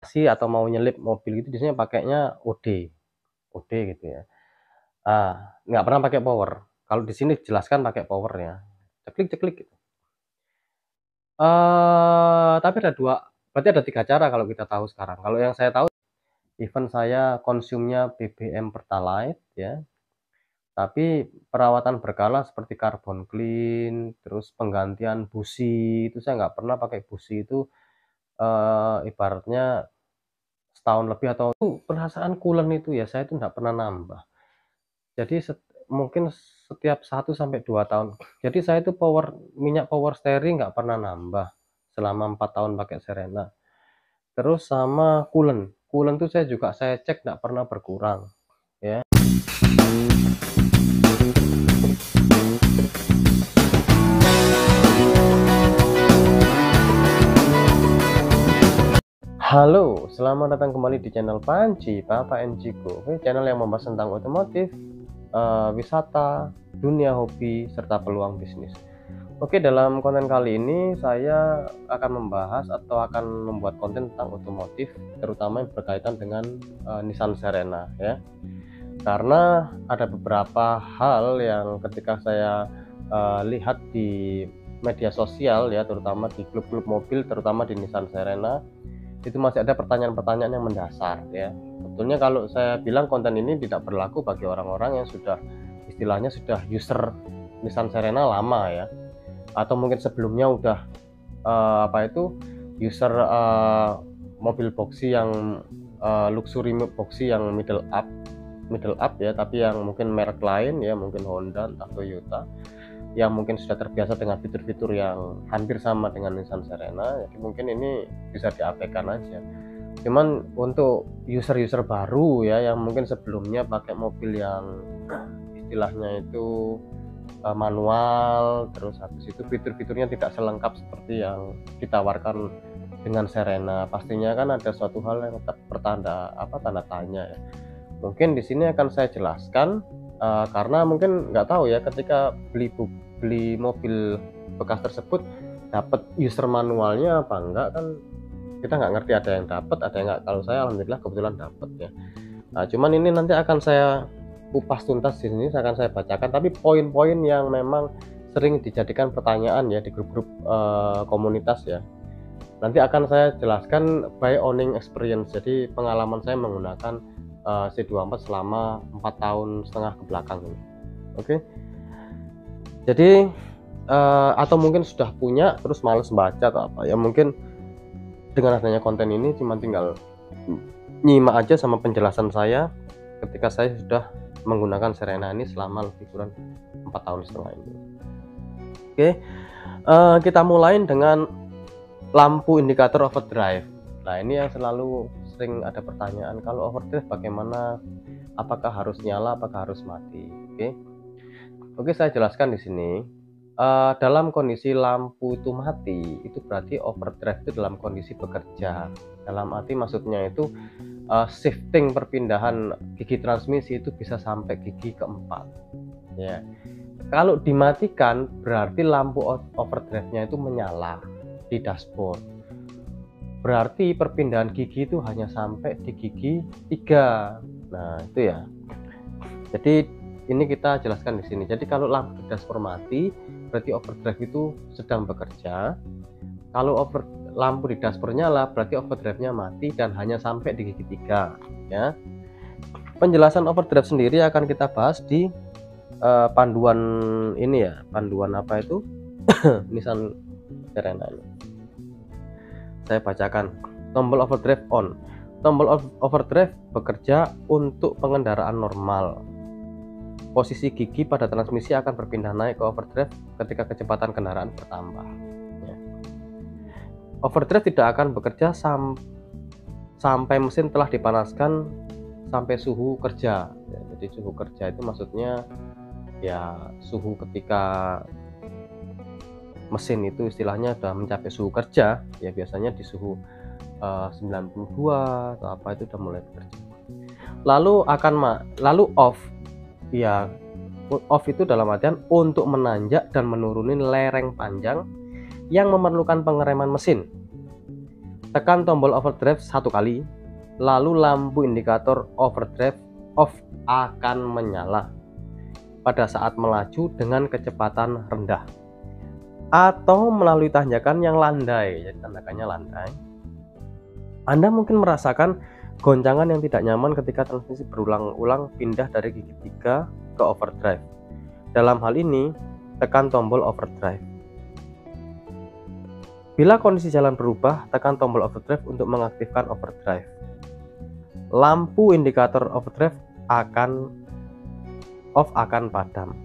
atau mau nyelip mobil gitu biasanya pakainya OD gitu ya. Nggak pernah pakai power. Kalau di sini jelaskan pakai power ya, ceklik-ceklik gitu. Tapi ada 2, berarti ada 3 cara kalau kita tahu sekarang. Kalau yang saya tahu, even saya konsumnya BBM Pertalite ya, tapi perawatan berkala seperti carbon clean, terus penggantian busi, itu saya nggak pernah pakai busi itu, ibaratnya setahun lebih atau perasaan coolant itu ya, saya itu nggak pernah nambah. Jadi mungkin setiap 1 sampai 2 tahun. Jadi saya itu minyak power steering nggak pernah nambah selama 4 tahun pakai Serena. Terus sama coolant tuh saya cek nggak pernah berkurang ya. Halo, selamat datang kembali di channel Panci Papa NGko, channel yang membahas tentang otomotif, wisata, dunia hobi, serta peluang bisnis. Oke, dalam konten kali ini saya akan membahas atau akan membuat konten tentang otomotif, terutama yang berkaitan dengan Nissan Serena ya. Karena ada beberapa hal yang ketika saya lihat di media sosial ya, terutama di klub-klub mobil, terutama di Nissan Serena, itu masih ada pertanyaan-pertanyaan yang mendasar ya. Sebetulnya kalau saya bilang konten ini tidak berlaku bagi orang-orang yang sudah istilahnya sudah user Nissan Serena lama ya, atau mungkin sebelumnya udah user mobil boxy yang luxury boxy yang middle up ya, tapi yang mungkin merek lain ya, mungkin Honda atau Toyota, yang mungkin sudah terbiasa dengan fitur-fitur yang hampir sama dengan Nissan Serena, jadi mungkin ini bisa diabaikan aja. Cuman untuk user-user baru ya, yang mungkin sebelumnya pakai mobil yang istilahnya itu manual, terus habis itu fitur-fiturnya tidak selengkap seperti yang ditawarkan dengan Serena, pastinya kan ada suatu hal yang tetap tanda tanya ya. Mungkin di sini akan saya jelaskan. Karena mungkin nggak tahu ya, ketika beli mobil bekas tersebut dapat user manualnya apa enggak, kan kita nggak ngerti, ada yang dapat ada yang nggak. Kalau saya alhamdulillah kebetulan dapat ya. Cuman ini nanti akan saya kupas tuntas di sini, akan saya bacakan, tapi poin-poin yang memang sering dijadikan pertanyaan ya di grup-grup komunitas ya, nanti akan saya jelaskan by owning experience, jadi pengalaman saya menggunakan C24 selama 4,5 tahun ke belakang ini. Oke. Jadi atau mungkin sudah punya terus males baca atau apa ya, mungkin dengan adanya konten ini cuma tinggal nyimak aja sama penjelasan saya ketika saya sudah menggunakan Serena ini selama lebih kurang 4,5 tahun ini. Oke. Kita mulai dengan lampu indikator overdrive. Nah, ini yang selalu sering ada pertanyaan, kalau overdrive bagaimana, apakah harus nyala, apakah harus mati? Oke, saya jelaskan di sini. Dalam kondisi lampu itu mati, itu berarti overdrive itu dalam kondisi bekerja. Dalam arti maksudnya itu shifting, perpindahan gigi transmisi itu bisa sampai gigi keempat ya. Kalau dimatikan berarti lampu overdrive-nya itu menyala di dashboard, berarti perpindahan gigi itu hanya sampai di gigi 3. Nah, itu ya. Jadi ini kita jelaskan di sini. Jadi kalau lampu dashboard mati, berarti overdrive itu sedang bekerja. Kalau lampu di dashboard nyala, berarti overdrive-nya mati dan hanya sampai di gigi 3 ya. Penjelasan overdrive sendiri akan kita bahas di panduan ini ya, panduan apa itu Nissan Serena ini. Saya bacakan. Tombol overdrive on. Tombol overdrive bekerja untuk pengendaraan normal. Posisi gigi pada transmisi akan berpindah naik ke overdrive ketika kecepatan kendaraan bertambah ya. Overdrive tidak akan bekerja sampai mesin telah dipanaskan sampai suhu kerja ya. Jadi suhu kerja itu maksudnya ya suhu ketika mesin itu istilahnya sudah mencapai suhu kerja ya, biasanya di suhu 92 atau apa itu udah mulai bekerja. Lalu off ya. Off itu dalam artian untuk menanjak dan menurunin lereng panjang yang memerlukan pengereman mesin. tekan tombol overdrive 1 kali, lalu lampu indikator overdrive off akan menyala pada saat melaju dengan kecepatan rendah atau melalui tanjakan yang landai. Jadi tanjakannya landai. Anda mungkin merasakan goncangan yang tidak nyaman ketika transmisi berulang-ulang pindah dari gigi 3 ke overdrive. Dalam hal ini, tekan tombol overdrive. Bila kondisi jalan berubah, tekan tombol overdrive untuk mengaktifkan overdrive. Lampu indikator overdrive akan padam.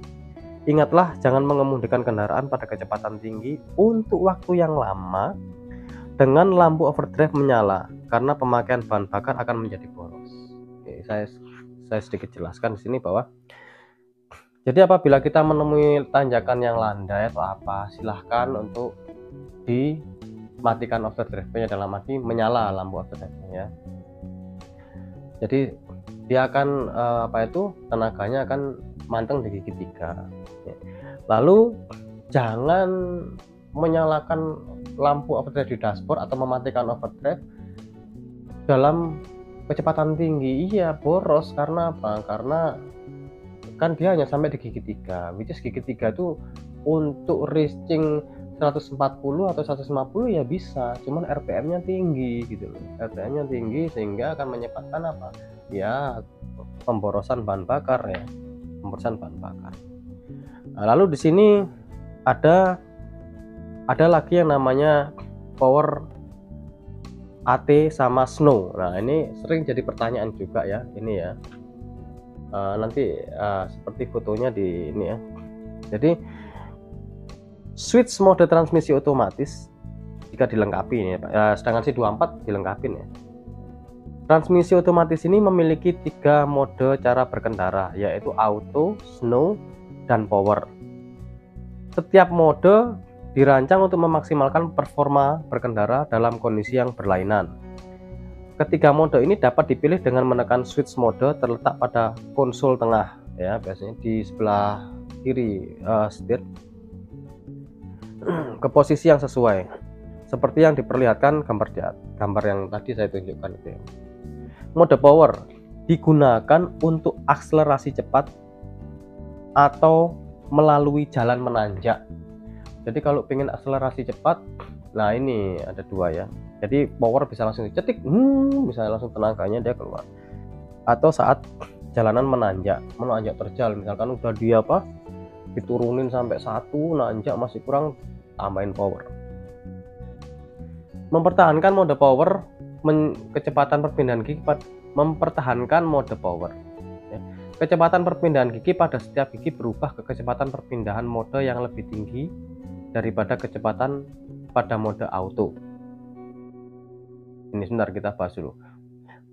Ingatlah, jangan mengemudikan kendaraan pada kecepatan tinggi untuk waktu yang lama dengan lampu overdrive menyala karena pemakaian bahan bakar akan menjadi boros. Oke, saya sedikit jelaskan di sini bahwa jadi apabila kita menemui tanjakan yang landai atau apa, silahkan untuk dimatikan overdrive-nya, dalam arti menyala lampu overdrive-nya ya. Jadi dia akan tenaganya akan manteng di gigi 3. Lalu jangan menyalakan lampu overdrive di dashboard atau mematikan overdrive dalam kecepatan tinggi. Iya, boros. Karena apa? Karena kan dia hanya sampai di gigi 3, which is gigi 3 itu untuk reaching 140 atau 150 ya bisa, cuman RPM-nya tinggi gitu loh. RPM-nya tinggi sehingga akan menyebabkan apa? Ya, pemborosan bahan bakar ya. Pemborosan bahan bakar. Nah, lalu di sini ada lagi yang namanya power AT sama snow. Nah, ini sering jadi pertanyaan juga ya, ini ya. Nanti seperti fotonya di ini ya. Jadi switch mode transmisi otomatis jika dilengkapi ini ya, sedangkan si 24 dilengkapi ya. Transmisi otomatis ini memiliki 3 mode cara berkendara, yaitu auto, snow, dan power. Setiap mode dirancang untuk memaksimalkan performa berkendara dalam kondisi yang berlainan. Ketiga mode ini dapat dipilih dengan menekan switch mode terletak pada konsol tengah ya, biasanya di sebelah kiri setir ke posisi yang sesuai seperti yang diperlihatkan gambar yang tadi saya tunjukkan itu ya. Mode power digunakan untuk akselerasi cepat atau melalui jalan menanjak. Jadi kalau pengen akselerasi cepat, nah ini ada 2 ya. Jadi power bisa langsung dicetik, bisa langsung tenaganya dia keluar. Atau saat jalanan menanjak terjal, misalkan udah dia diturunin sampai 1, nanjak masih kurang, tambahin power. Mempertahankan mode power, kecepatan perpindahan gigi mempertahankan mode power. Kecepatan perpindahan gigi pada setiap gigi berubah ke kecepatan perpindahan mode yang lebih tinggi daripada kecepatan pada mode auto. Ini sebentar kita bahas dulu.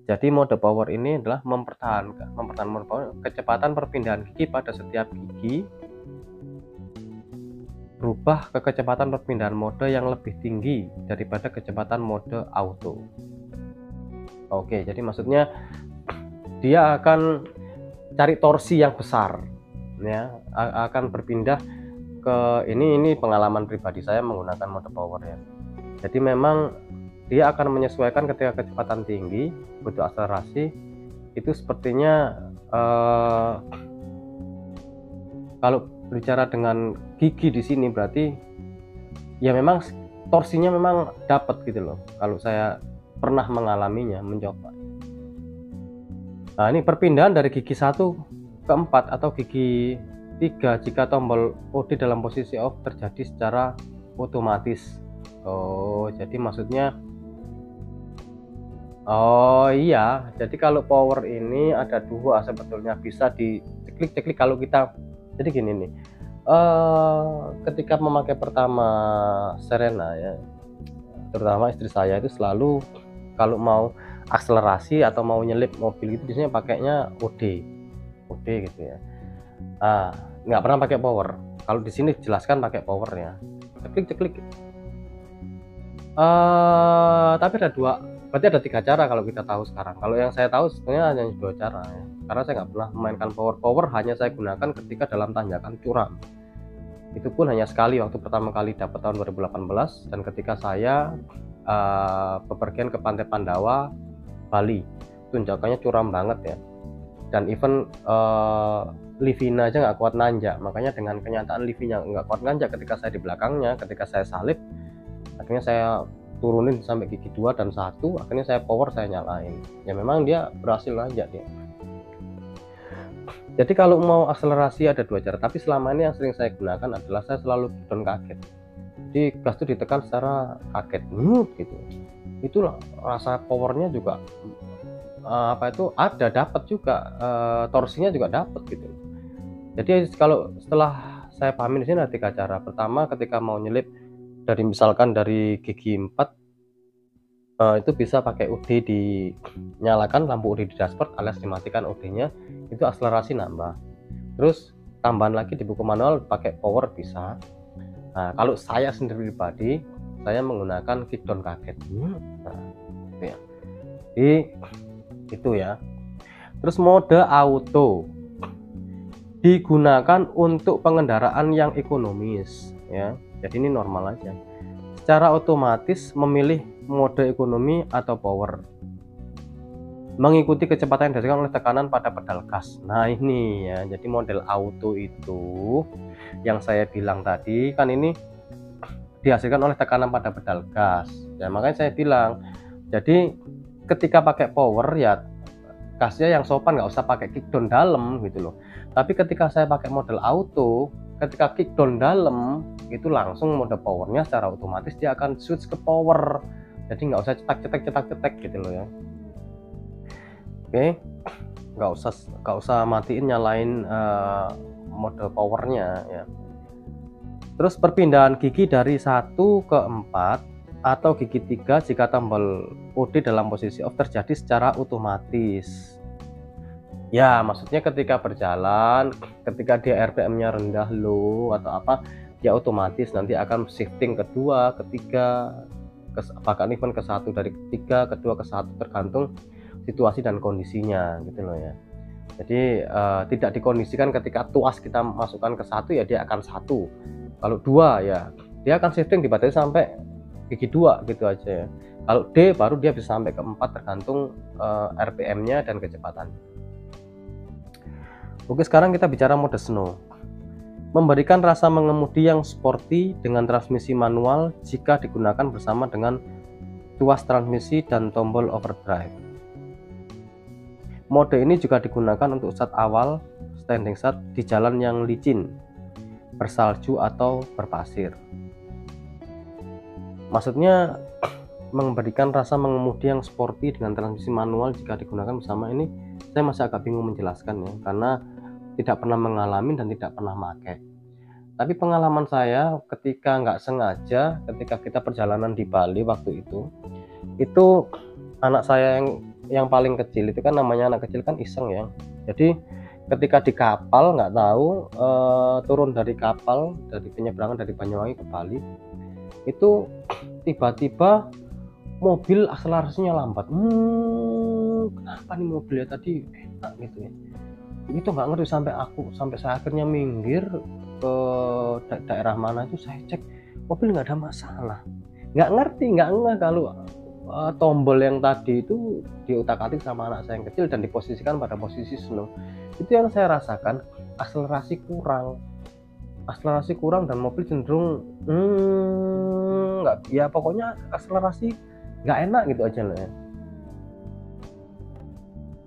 Jadi mode power ini adalah mempertahankan mode power, kecepatan perpindahan gigi pada setiap gigi berubah ke kecepatan perpindahan mode yang lebih tinggi daripada kecepatan mode auto. Oke, jadi maksudnya dia akan cari torsi yang besar ya, akan berpindah ke ini pengalaman pribadi saya menggunakan mode power ya. Jadi memang dia akan menyesuaikan ketika kecepatan tinggi butuh akselerasi itu sepertinya kalau bicara dengan gigi di sini berarti ya memang torsinya memang dapat gitu loh, kalau saya pernah mengalaminya, mencoba. Nah, ini perpindahan dari gigi 1 ke 4 atau gigi 3 jika tombol OD dalam posisi off terjadi secara otomatis. Oh, jadi maksudnya iya, jadi kalau power ini ada 2 sebetulnya, bisa diceklik kalau kita. Jadi gini nih, ketika memakai pertama Serena ya, terutama istri saya itu selalu kalau mau akselerasi atau mau nyelip mobil itu biasanya pakainya OD gitu ya. Nggak pernah pakai power. Kalau di sini jelaskan pakai power ya, ceklik. Tapi ada 2, berarti ada 3 cara kalau kita tahu sekarang. Kalau yang saya tahu sebenarnya hanya 2 cara ya, karena saya nggak pernah memainkan power hanya saya gunakan ketika dalam tanjakan curam. Itu pun hanya sekali waktu pertama kali dapat tahun 2018, dan ketika saya bepergian ke Pantai Pandawa, Bali. Tunjakannya curam banget ya, dan even Livina aja nggak kuat nanjak. Makanya dengan kenyataan Livina nggak kuat nanjak ketika saya di belakangnya, ketika saya salib, akhirnya saya turunin sampai gigi 2 dan 1, akhirnya saya power, saya nyalain. Ya memang dia berhasil nanjak dia. Jadi kalau mau akselerasi ada 2 cara, tapi selama ini yang sering saya gunakan adalah saya selalu kick down kaget. Jadi gas itu ditekan secara kaget, gitu. Itulah rasa powernya juga ada, dapat juga, torsinya juga dapat gitu. Jadi kalau setelah saya pahamin di sini ada 3 cara. Pertama, ketika mau nyelip misalkan dari gigi 4, itu bisa pakai UD dinyalakan, lampu UD di dashboard alias dimatikan UD-nya, itu akselerasi nambah. Terus tambahan lagi di buku manual pakai power bisa. Nah, kalau saya sendiri pribadi, saya menggunakan kick down kaget. Nah, itu ya. Jadi itu ya. Terus mode auto digunakan untuk pengendaraan yang ekonomis ya. Jadi ini normal aja. Secara otomatis memilih mode ekonomi atau power, mengikuti kecepatan yang dihasilkan oleh tekanan pada pedal gas. Nah ini ya, jadi model auto itu yang saya bilang tadi kan ini dihasilkan oleh tekanan pada pedal gas ya, makanya saya bilang jadi ketika pakai power ya gasnya yang sopan, nggak usah pakai kick down dalam gitu loh. Tapi ketika saya pakai model auto, ketika kick down dalam itu langsung mode powernya secara otomatis dia akan switch ke power, jadi nggak usah cetak gitu loh ya. Oke, nggak usah matiin nyalain mode powernya ya. Terus perpindahan gigi dari 1 ke 4 atau gigi 3 jika tombol OD dalam posisi off terjadi secara otomatis. Ya, maksudnya ketika berjalan, ketika dia RPM-nya rendah, low atau apa, dia otomatis nanti akan shifting ke 2, ke 3, bahkan even ke 1 dari 3, ke 2, ke 1 tergantung situasi dan kondisinya gitu loh ya. Jadi tidak dikondisikan ketika tuas kita masukkan ke 1 ya dia akan 1. Kalau 2 ya dia akan shifting dibatasi sampai gigi 2 gitu aja ya. Kalau D baru dia bisa sampai ke 4 tergantung RPM-nya dan kecepatan. Oke, sekarang kita bicara mode snow. Memberikan rasa mengemudi yang sporty dengan transmisi manual jika digunakan bersama dengan tuas transmisi dan tombol overdrive. Mode ini juga digunakan untuk start awal, standing start di jalan yang licin, bersalju atau berpasir. Maksudnya memberikan rasa mengemudi yang sporty dengan transmisi manual jika digunakan bersama ini, saya masih agak bingung menjelaskan ya, karena tidak pernah mengalami dan tidak pernah pakai. Tapi pengalaman saya ketika nggak sengaja, ketika kita perjalanan di Bali waktu itu anak saya yang paling kecil itu kan, namanya anak kecil kan iseng ya. Jadi ketika di kapal nggak tahu turun dari kapal dari penyeberangan dari Banyuwangi ke Bali, itu tiba-tiba mobil akselerasinya lambat. Kenapa nih mobilnya tadi enak gitu ya? Itu nggak ngerti sampai saya akhirnya minggir ke daerah mana itu, saya cek mobil nggak ada masalah. Nggak ngeh kalau tombol yang tadi itu diutak-atik sama anak saya yang kecil dan diposisikan pada posisi snow. Itu yang saya rasakan, akselerasi kurang dan mobil cenderung nggak, ya pokoknya akselerasi nggak enak gitu aja loh ya.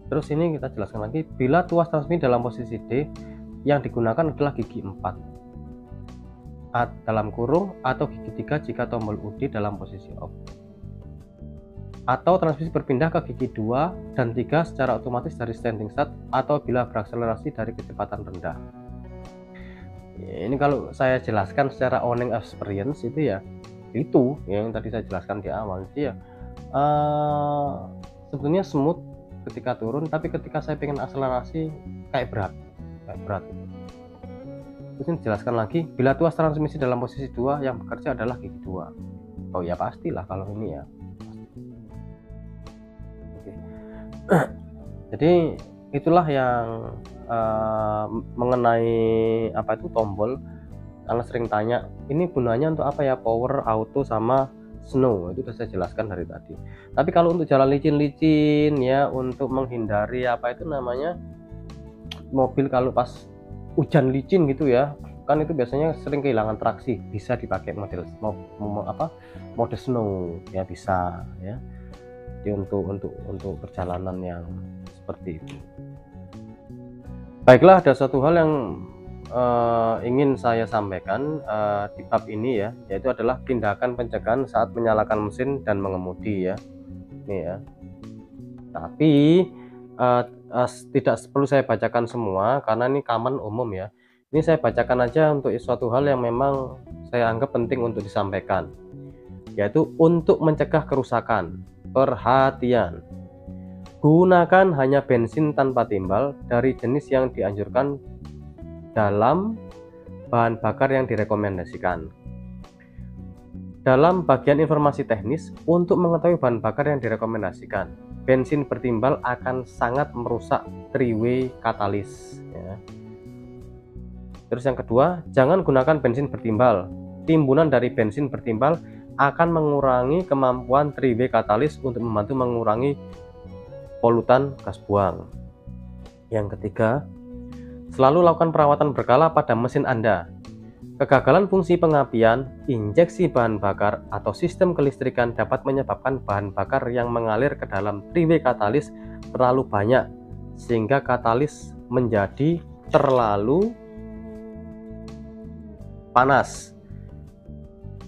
Terus ini kita jelaskan lagi, bila tuas transmisi dalam posisi D yang digunakan adalah gigi 4 dalam kurung atau gigi 3 jika tombol UD dalam posisi off, atau transmisi berpindah ke gigi 2 dan 3 secara otomatis dari standing start atau bila berakselerasi dari kecepatan rendah. Ini kalau saya jelaskan secara owning experience itu ya, itu yang tadi saya jelaskan di awal. Jadi ya sebetulnya smooth ketika turun, tapi ketika saya pengen akselerasi kayak berat. Terus ini dijelaskan lagi, bila tuas transmisi dalam posisi 2 yang bekerja adalah gigi 2. Oh ya pastilah kalau ini ya. Oke. Jadi itulah yang mengenai tombol. Karena sering tanya, ini gunanya untuk apa ya, power, auto sama snow, itu sudah saya jelaskan dari tadi. Tapi kalau untuk jalan licin-licin ya, untuk menghindari apa itu namanya, mobil kalau pas hujan licin gitu ya, kan itu biasanya sering kehilangan traksi, bisa dipakai mode snow ya, bisa ya. Jadi untuk perjalanan yang seperti itu. Baiklah, ada satu hal yang ingin saya sampaikan di bab ini ya, yaitu adalah tindakan pencegahan saat menyalakan mesin dan mengemudi ya. Ini ya. Tapi tidak perlu saya bacakan semua karena ini common umum ya. Ini saya bacakan aja untuk suatu hal yang memang saya anggap penting untuk disampaikan, yaitu untuk mencegah kerusakan. Perhatian, gunakan hanya bensin tanpa timbal dari jenis yang dianjurkan dalam bahan bakar yang direkomendasikan. Dalam bagian informasi teknis, untuk mengetahui bahan bakar yang direkomendasikan, bensin bertimbal akan sangat merusak three-way katalis ya. Terus yang kedua, jangan gunakan bensin bertimbal. Timbunan dari bensin bertimbal akan mengurangi kemampuan three-way katalis untuk membantu mengurangi polutan gas buang. Yang ketiga, selalu lakukan perawatan berkala pada mesin Anda. Kegagalan fungsi pengapian, injeksi bahan bakar, atau sistem kelistrikan dapat menyebabkan bahan bakar yang mengalir ke dalam three-way katalis terlalu banyak, sehingga katalis menjadi terlalu panas.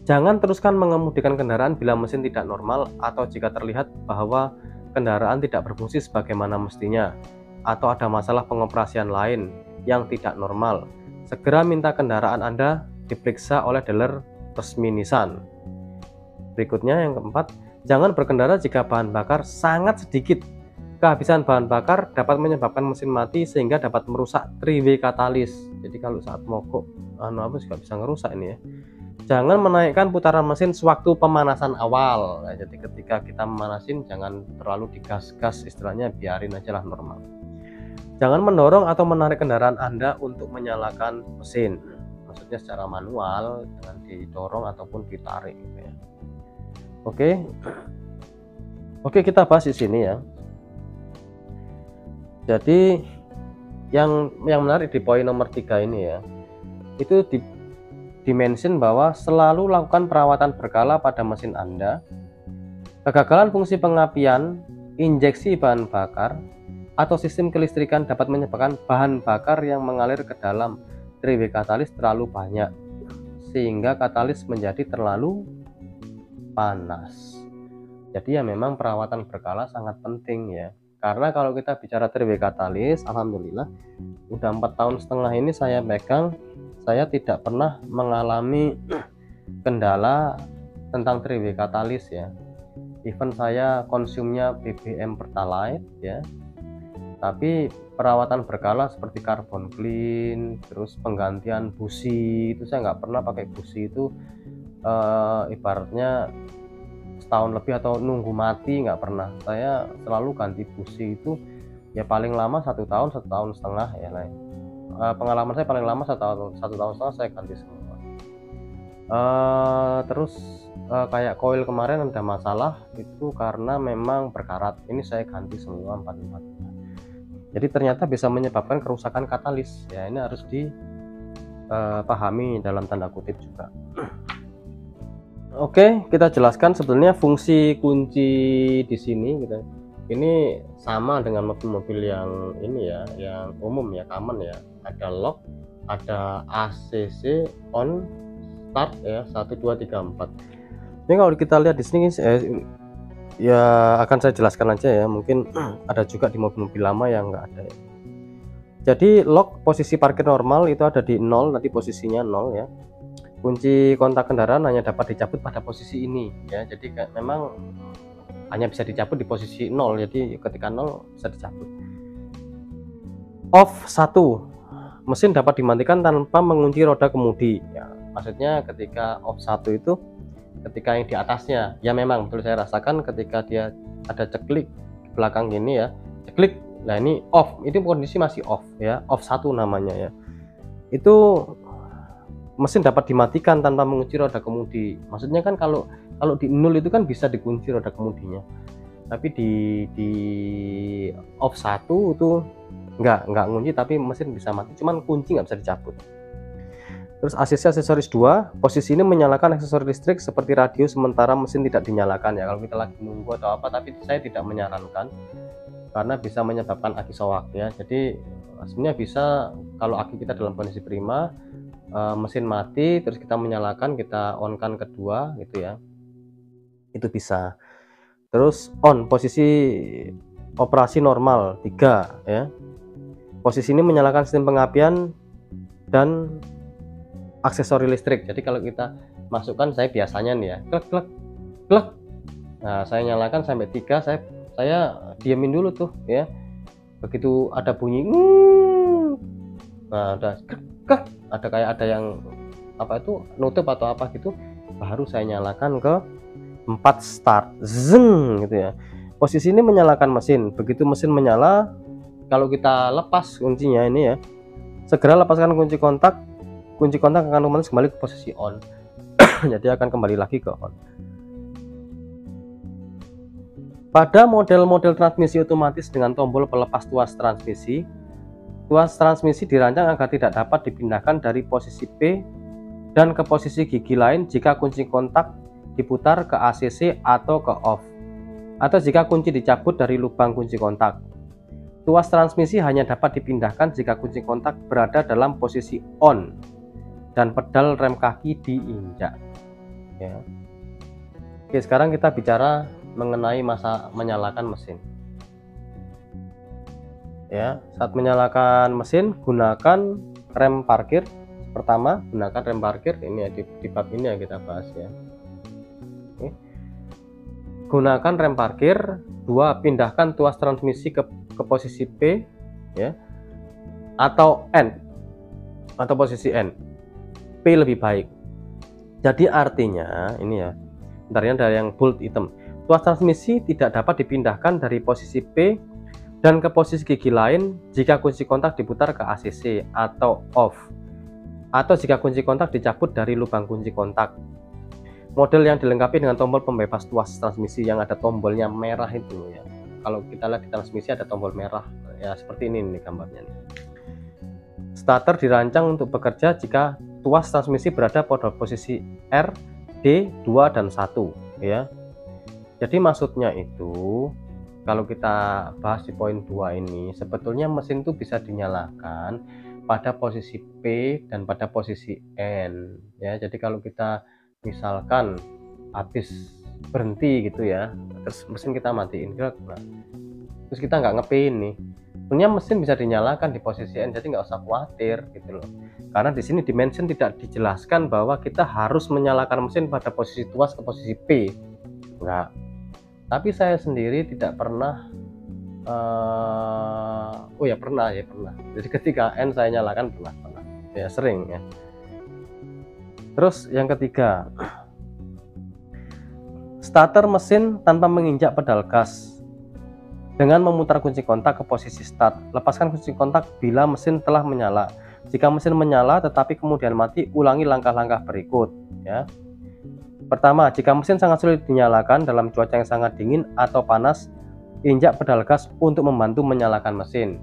Jangan teruskan mengemudikan kendaraan bila mesin tidak normal atau jika terlihat bahwa kendaraan tidak berfungsi sebagaimana mestinya atau ada masalah pengoperasian lain yang tidak normal. Segera minta kendaraan Anda diperiksa oleh dealer resmi Nissan. Berikutnya yang keempat, jangan berkendara jika bahan bakar sangat sedikit. Kehabisan bahan bakar dapat menyebabkan mesin mati sehingga dapat merusak three-way katalis. Jadi kalau saat mogok juga bisa ngerusak ini ya. Jangan menaikkan putaran mesin sewaktu pemanasan awal. Nah, jadi ketika kita memanasin jangan terlalu digas-gas, istilahnya biarin aja lah normal. Jangan mendorong atau menarik kendaraan Anda untuk menyalakan mesin. Maksudnya secara manual, jangan didorong ataupun ditarik gitu ya. Oke, kita bahas di sini ya. Jadi yang menarik di poin nomor 3 ini ya, itu dimention bahwa selalu lakukan perawatan berkala pada mesin Anda. Kegagalan fungsi pengapian, injeksi bahan bakar, atau sistem kelistrikan dapat menyebabkan bahan bakar yang mengalir ke dalam three-way katalis terlalu banyak, sehingga katalis menjadi terlalu panas. Jadi ya memang perawatan berkala sangat penting ya. Karena kalau kita bicara three-way katalis, alhamdulillah udah 4,5 tahun ini saya pegang, saya tidak pernah mengalami kendala tentang three-way katalis ya. Even saya konsumnya BBM Pertalite ya, tapi perawatan berkala seperti carbon clean, terus penggantian busi itu saya nggak pernah pakai busi itu ibaratnya setahun lebih atau nunggu mati, nggak pernah. Saya selalu ganti busi itu ya paling lama 1 tahun, 1,5 tahun ya lain. Pengalaman saya paling lama 1 tahun setengah saya ganti semua. Terus kayak koil kemarin ada masalah itu karena memang berkarat, ini saya ganti semua 4. Jadi ternyata bisa menyebabkan kerusakan katalis ya, ini harus dipahami dalam tanda kutip juga. Oke, kita jelaskan sebenarnya fungsi kunci di sini gitu. Ini sama dengan mobil-mobil yang ini ya, yang umum ya, common ya. Ada lock, ada ACC on start ya, 1 2 3 4. Ini kalau kita lihat di sini ya akan saya jelaskan aja ya, mungkin ada juga di mobil-mobil lama yang enggak ada ya. Jadi lock posisi parkir normal itu ada di 0, nanti posisinya 0 ya. Kunci kontak kendaraan hanya dapat dicabut pada posisi ini ya, jadi memang hanya bisa dicabut di posisi 0, jadi ketika 0 bisa dicabut. Off 1, mesin dapat dimatikan tanpa mengunci roda kemudi ya, maksudnya ketika off 1 itu ketika yang di atasnya ya, memang betul saya rasakan ketika dia ada ceklik di belakang gini ya, ceklik, nah ini off, itu kondisi masih off ya, off 1 namanya ya. Itu mesin dapat dimatikan tanpa mengunci roda kemudi. Maksudnya kan kalau di nol itu kan bisa dikunci roda kemudinya, tapi di off 1 itu nggak ngunci, tapi mesin bisa mati, cuman kunci nggak bisa dicabut. Terus ACC aksesoris 2, posisi ini menyalakan aksesoris listrik seperti radio sementara mesin tidak dinyalakan ya, kalau kita lagi nunggu atau apa, tapi saya tidak menyarankan karena bisa menyebabkan aki soak ya. Jadi sebenarnya bisa kalau aki kita dalam kondisi prima, mesin mati terus kita menyalakan, kita on kan kedua gitu ya, itu bisa. Terus on, posisi operasi normal 3 ya, posisi ini menyalakan sistem pengapian dan aksesori listrik. Jadi kalau kita masukkan, saya biasanya nih ya, klek klek klek, nah saya nyalakan sampai 3, saya diamin dulu tuh ya, begitu ada bunyi nah udah klek klek, ada kayak ada yang apa itu nutup atau apa gitu, baru saya nyalakan ke 4 start, zeng gitu ya. Posisi ini menyalakan mesin. Begitu mesin menyala, kalau kita lepas kuncinya ini ya, segera lepaskan kunci kontak akan otomatis kembali ke posisi on. Jadi akan kembali lagi ke on. Pada model-model transmisi otomatis dengan tombol pelepas tuas transmisi dirancang agar tidak dapat dipindahkan dari posisi P dan ke posisi gigi lain jika kunci kontak diputar ke ACC atau ke off, atau jika kunci dicabut dari lubang kunci kontak. Tuas transmisi hanya dapat dipindahkan jika kunci kontak berada dalam posisi on dan pedal rem kaki diinjak ya. Oke, sekarang kita bicara mengenai masa menyalakan mesin ya. Saat menyalakan mesin, gunakan rem parkir. Pertama, gunakan rem parkir, ini ya, di bab ini ya kita bahas ya. Oke. Gunakan rem parkir. 2, pindahkan tuas transmisi ke posisi P ya, atau N, atau posisi N. P lebih baik. Jadi artinya ini ya, bentarnya ada yang bold hitam. Tuas transmisi tidak dapat dipindahkan dari posisi P dan ke posisi gigi lain jika kunci kontak diputar ke ACC atau off, atau jika kunci kontak dicabut dari lubang kunci kontak. Model yang dilengkapi dengan tombol pembebas tuas transmisi yang ada tombolnya merah itu ya. Kalau kita lihat di transmisi ada tombol merah ya, seperti ini nih gambarnya nih. Starter dirancang untuk bekerja jika tuas transmisi berada pada posisi R, D, 2, dan 1 ya. Jadi maksudnya itu, kalau kita bahas di poin 2 ini, sebetulnya mesin itu bisa dinyalakan pada posisi P dan pada posisi N ya. Jadi kalau kita misalkan habis berhenti gitu ya, terus mesin kita matiin, terus kita nggak ngepin nih, sebenarnya mesin bisa dinyalakan di posisi N, jadi nggak usah khawatir gitu loh. Karena di sini dimension tidak dijelaskan bahwa kita harus menyalakan mesin pada posisi tuas ke posisi P, enggak. Tapi saya sendiri tidak pernah pernah. Jadi ketika N saya nyalakan pernah ya, sering ya. Terus yang ketiga, starter mesin tanpa menginjak pedal gas dengan memutar kunci kontak ke posisi start. Lepaskan kunci kontak bila mesin telah menyala. Jika mesin menyala tetapi kemudian mati, ulangi langkah-langkah berikut ya. Pertama, jika mesin sangat sulit dinyalakan dalam cuaca yang sangat dingin atau panas, injak pedal gas untuk membantu menyalakan mesin.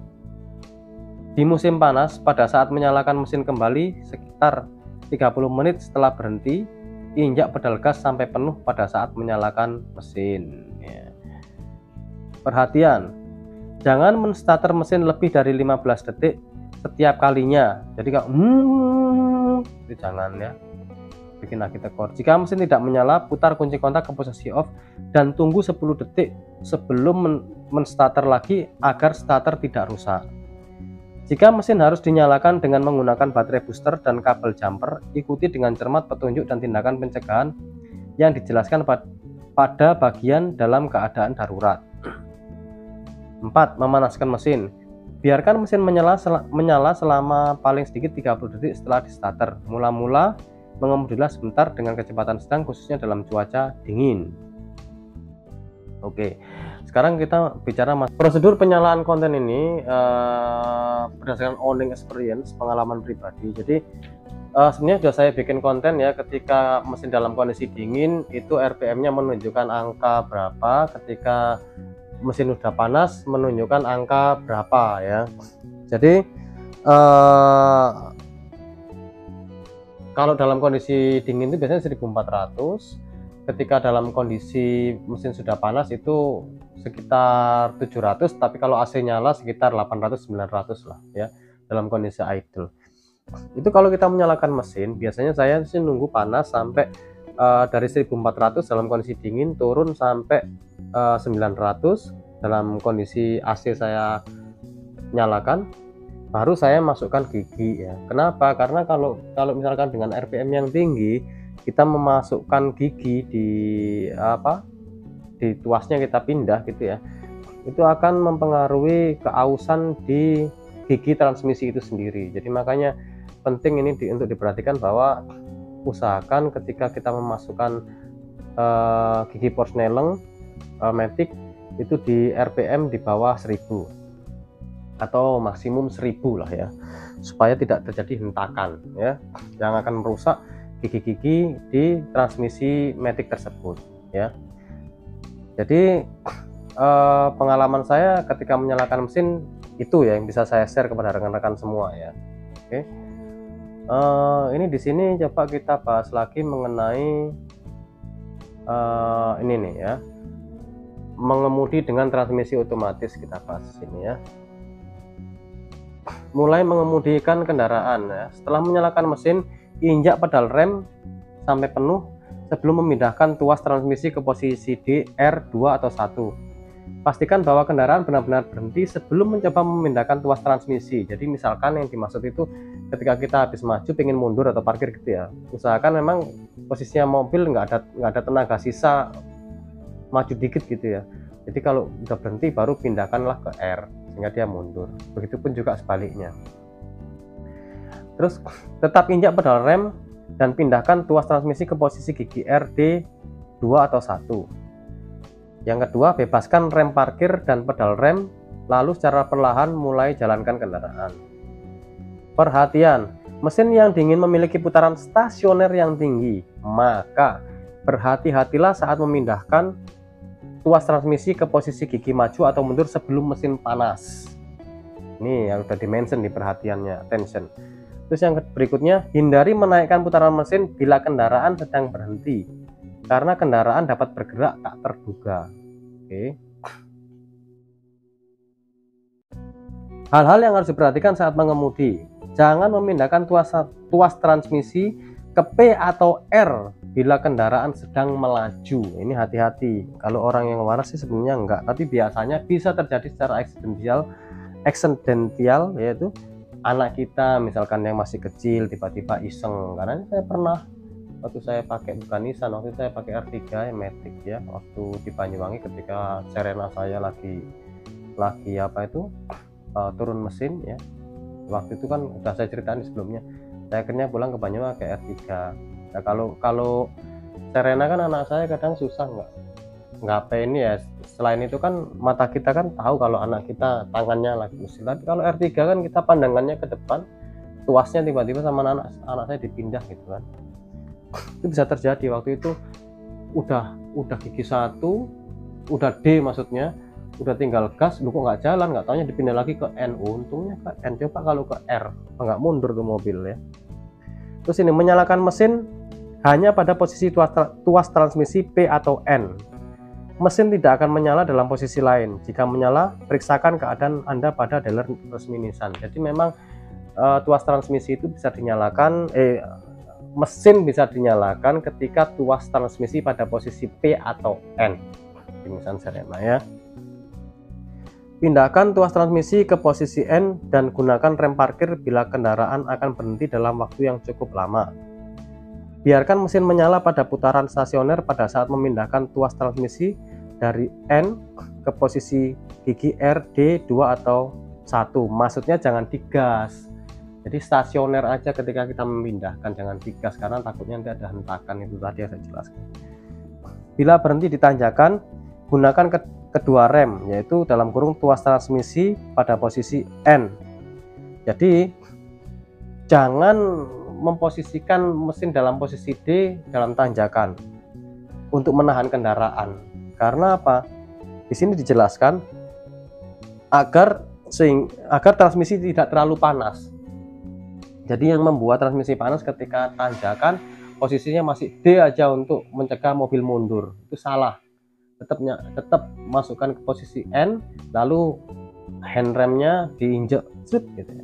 Di musim panas, pada saat menyalakan mesin kembali sekitar 30 menit setelah berhenti, injak pedal gas sampai penuh pada saat menyalakan mesin ya. Perhatian, jangan menstarter mesin lebih dari 15 detik setiap kalinya. Jadi kalau itu jangan ya, bikin lagi tekor. Jika mesin tidak menyala, putar kunci kontak ke posisi off dan tunggu 10 detik sebelum menstarter lagi agar starter tidak rusak. Jika mesin harus dinyalakan dengan menggunakan baterai booster dan kabel jumper, ikuti dengan cermat petunjuk dan tindakan pencegahan yang dijelaskan pada bagian dalam keadaan darurat. 4. Memanaskan mesin. Biarkan mesin menyala selama paling sedikit 30 detik setelah di starter. Mula-mula mengemudilah sebentar dengan kecepatan sedang, khususnya dalam cuaca dingin. Oke. Sekarang kita bicara prosedur penyalaan konten ini berdasarkan owning experience, pengalaman pribadi. Jadi sebenarnya sudah saya bikin konten ya, ketika mesin dalam kondisi dingin itu RPM-nya menunjukkan angka berapa, ketika mesin udah panas menunjukkan angka berapa ya. Jadi kalau dalam kondisi dingin itu biasanya 1400, ketika dalam kondisi mesin sudah panas itu sekitar 700, tapi kalau AC nyala sekitar 800-900 lah ya dalam kondisi idle. Itu kalau kita menyalakan mesin, biasanya saya sih nunggu panas sampai dari 1400 dalam kondisi dingin turun sampai 900 dalam kondisi AC saya nyalakan, baru saya masukkan gigi ya. Kenapa? Karena kalau misalkan dengan RPM yang tinggi kita memasukkan gigi di tuasnya kita pindah gitu ya, itu akan mempengaruhi keausan di gigi transmisi itu sendiri. Jadi makanya penting ini untuk diperhatikan bahwa usahakan ketika kita memasukkan gigi Porsneleng matic itu di RPM di bawah 1000 atau maksimum 1000 lah ya, supaya tidak terjadi hentakan ya yang akan merusak gigi-gigi di transmisi matic tersebut ya. Jadi pengalaman saya ketika menyalakan mesin itu ya yang bisa saya share kepada rekan-rekan semua ya. Oke. Ini di sini coba kita bahas lagi mengenai ini nih ya, mengemudi dengan transmisi otomatis. Kita bahas sini ya. Mulai mengemudikan kendaraan ya. Setelah menyalakan mesin, injak pedal rem sampai penuh sebelum memindahkan tuas transmisi ke posisi D, R, 2 atau 1. Pastikan bahwa kendaraan benar-benar berhenti sebelum mencoba memindahkan tuas transmisi. Jadi misalkan yang dimaksud itu ketika kita habis maju pengen mundur atau parkir gitu ya, usahakan memang posisinya mobil nggak ada tenaga sisa maju dikit gitu ya. Jadi kalau udah berhenti baru pindahkanlah ke R sehingga dia mundur. Begitupun juga sebaliknya. Terus tetap injak pedal rem dan pindahkan tuas transmisi ke posisi gigi R, D, 2 atau 1. Yang kedua, bebaskan rem parkir dan pedal rem, lalu secara perlahan mulai jalankan kendaraan. Perhatian, mesin yang dingin memiliki putaran stasioner yang tinggi, maka berhati-hatilah saat memindahkan tuas transmisi ke posisi gigi maju atau mundur sebelum mesin panas. Ini yang sudah di-mention di perhatiannya, attention. Terus yang berikutnya, hindari menaikkan putaran mesin bila kendaraan sedang berhenti, karena kendaraan dapat bergerak tak terduga. Oke. Hal-hal yang harus diperhatikan saat mengemudi. Jangan memindahkan tuas transmisi ke P atau R bila kendaraan sedang melaju. Ini hati-hati. Kalau orang yang waras sih sebenarnya enggak, tapi biasanya bisa terjadi secara eksidensial, yaitu anak kita misalkan yang masih kecil tiba-tiba iseng. Karena saya pernah waktu saya pakai, bukan Nissan, waktu saya pakai R3 matic ya, waktu di Banyuwangi ketika Serena saya lagi turun mesin ya. Waktu itu kan udah saya ceritain sebelumnya, saya akhirnya pulang ke Banyuwangi pakai R3. Nah, kalau Serena kan anak saya kadang susah nggak apa ini ya. Selain itu kan mata kita kan tahu kalau anak kita tangannya lagi mesin. Tapi kalau R3 kan kita pandangannya ke depan, tuasnya tiba-tiba sama anak saya dipindah gitu kan. Itu bisa terjadi. Waktu itu udah gigi 1, udah D maksudnya, udah tinggal gas, lu kok nggak jalan, nggak taunya dipindah lagi ke N. Untungnya ke N. Coba kalau ke R, nggak mundur tuh mobil ya. Terus ini, menyalakan mesin hanya pada posisi tuas transmisi P atau N. Mesin tidak akan menyala dalam posisi lain. Jika menyala, periksakan keadaan Anda pada dealer resmi Nissan. Jadi memang tuas transmisi itu bisa dinyalakan, mesin bisa dinyalakan ketika tuas transmisi pada posisi P atau N di Nissan Serena ya. Pindahkan tuas transmisi ke posisi N dan gunakan rem parkir bila kendaraan akan berhenti dalam waktu yang cukup lama. Biarkan mesin menyala pada putaran stasioner pada saat memindahkan tuas transmisi dari N ke posisi gigi R, D, 2 atau 1. Maksudnya jangan digas. Jadi stasioner aja ketika kita memindahkan, jangan digas karena takutnya nanti ada hentakan, itu tadi yang saya jelaskan. Bila berhenti di tanjakan, gunakan kedua rem, yaitu dalam kurung tuas transmisi pada posisi N. Jadi jangan memposisikan mesin dalam posisi D dalam tanjakan untuk menahan kendaraan. Karena apa? Di sini dijelaskan agar transmisi tidak terlalu panas. Jadi yang membuat transmisi panas ketika tanjakan posisinya masih D aja untuk mencegah mobil mundur, itu salah. Tetap masukkan ke posisi N, lalu handremnya diinjek gitu ya.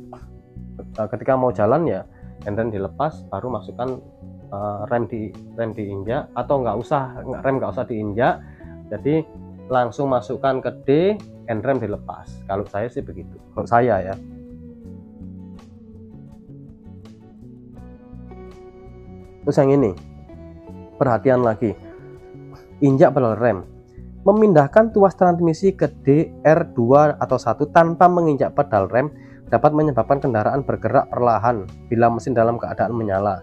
Ketika mau jalan ya handrem dilepas, baru masukkan rem diinjak, atau rem nggak usah diinjak, jadi langsung masukkan ke D, handrem dilepas. Kalau saya sih begitu, kalau saya ya. Terus yang ini, perhatian lagi, injak pedal rem. Memindahkan tuas transmisi ke D, R2 atau 1 tanpa menginjak pedal rem dapat menyebabkan kendaraan bergerak perlahan bila mesin dalam keadaan menyala.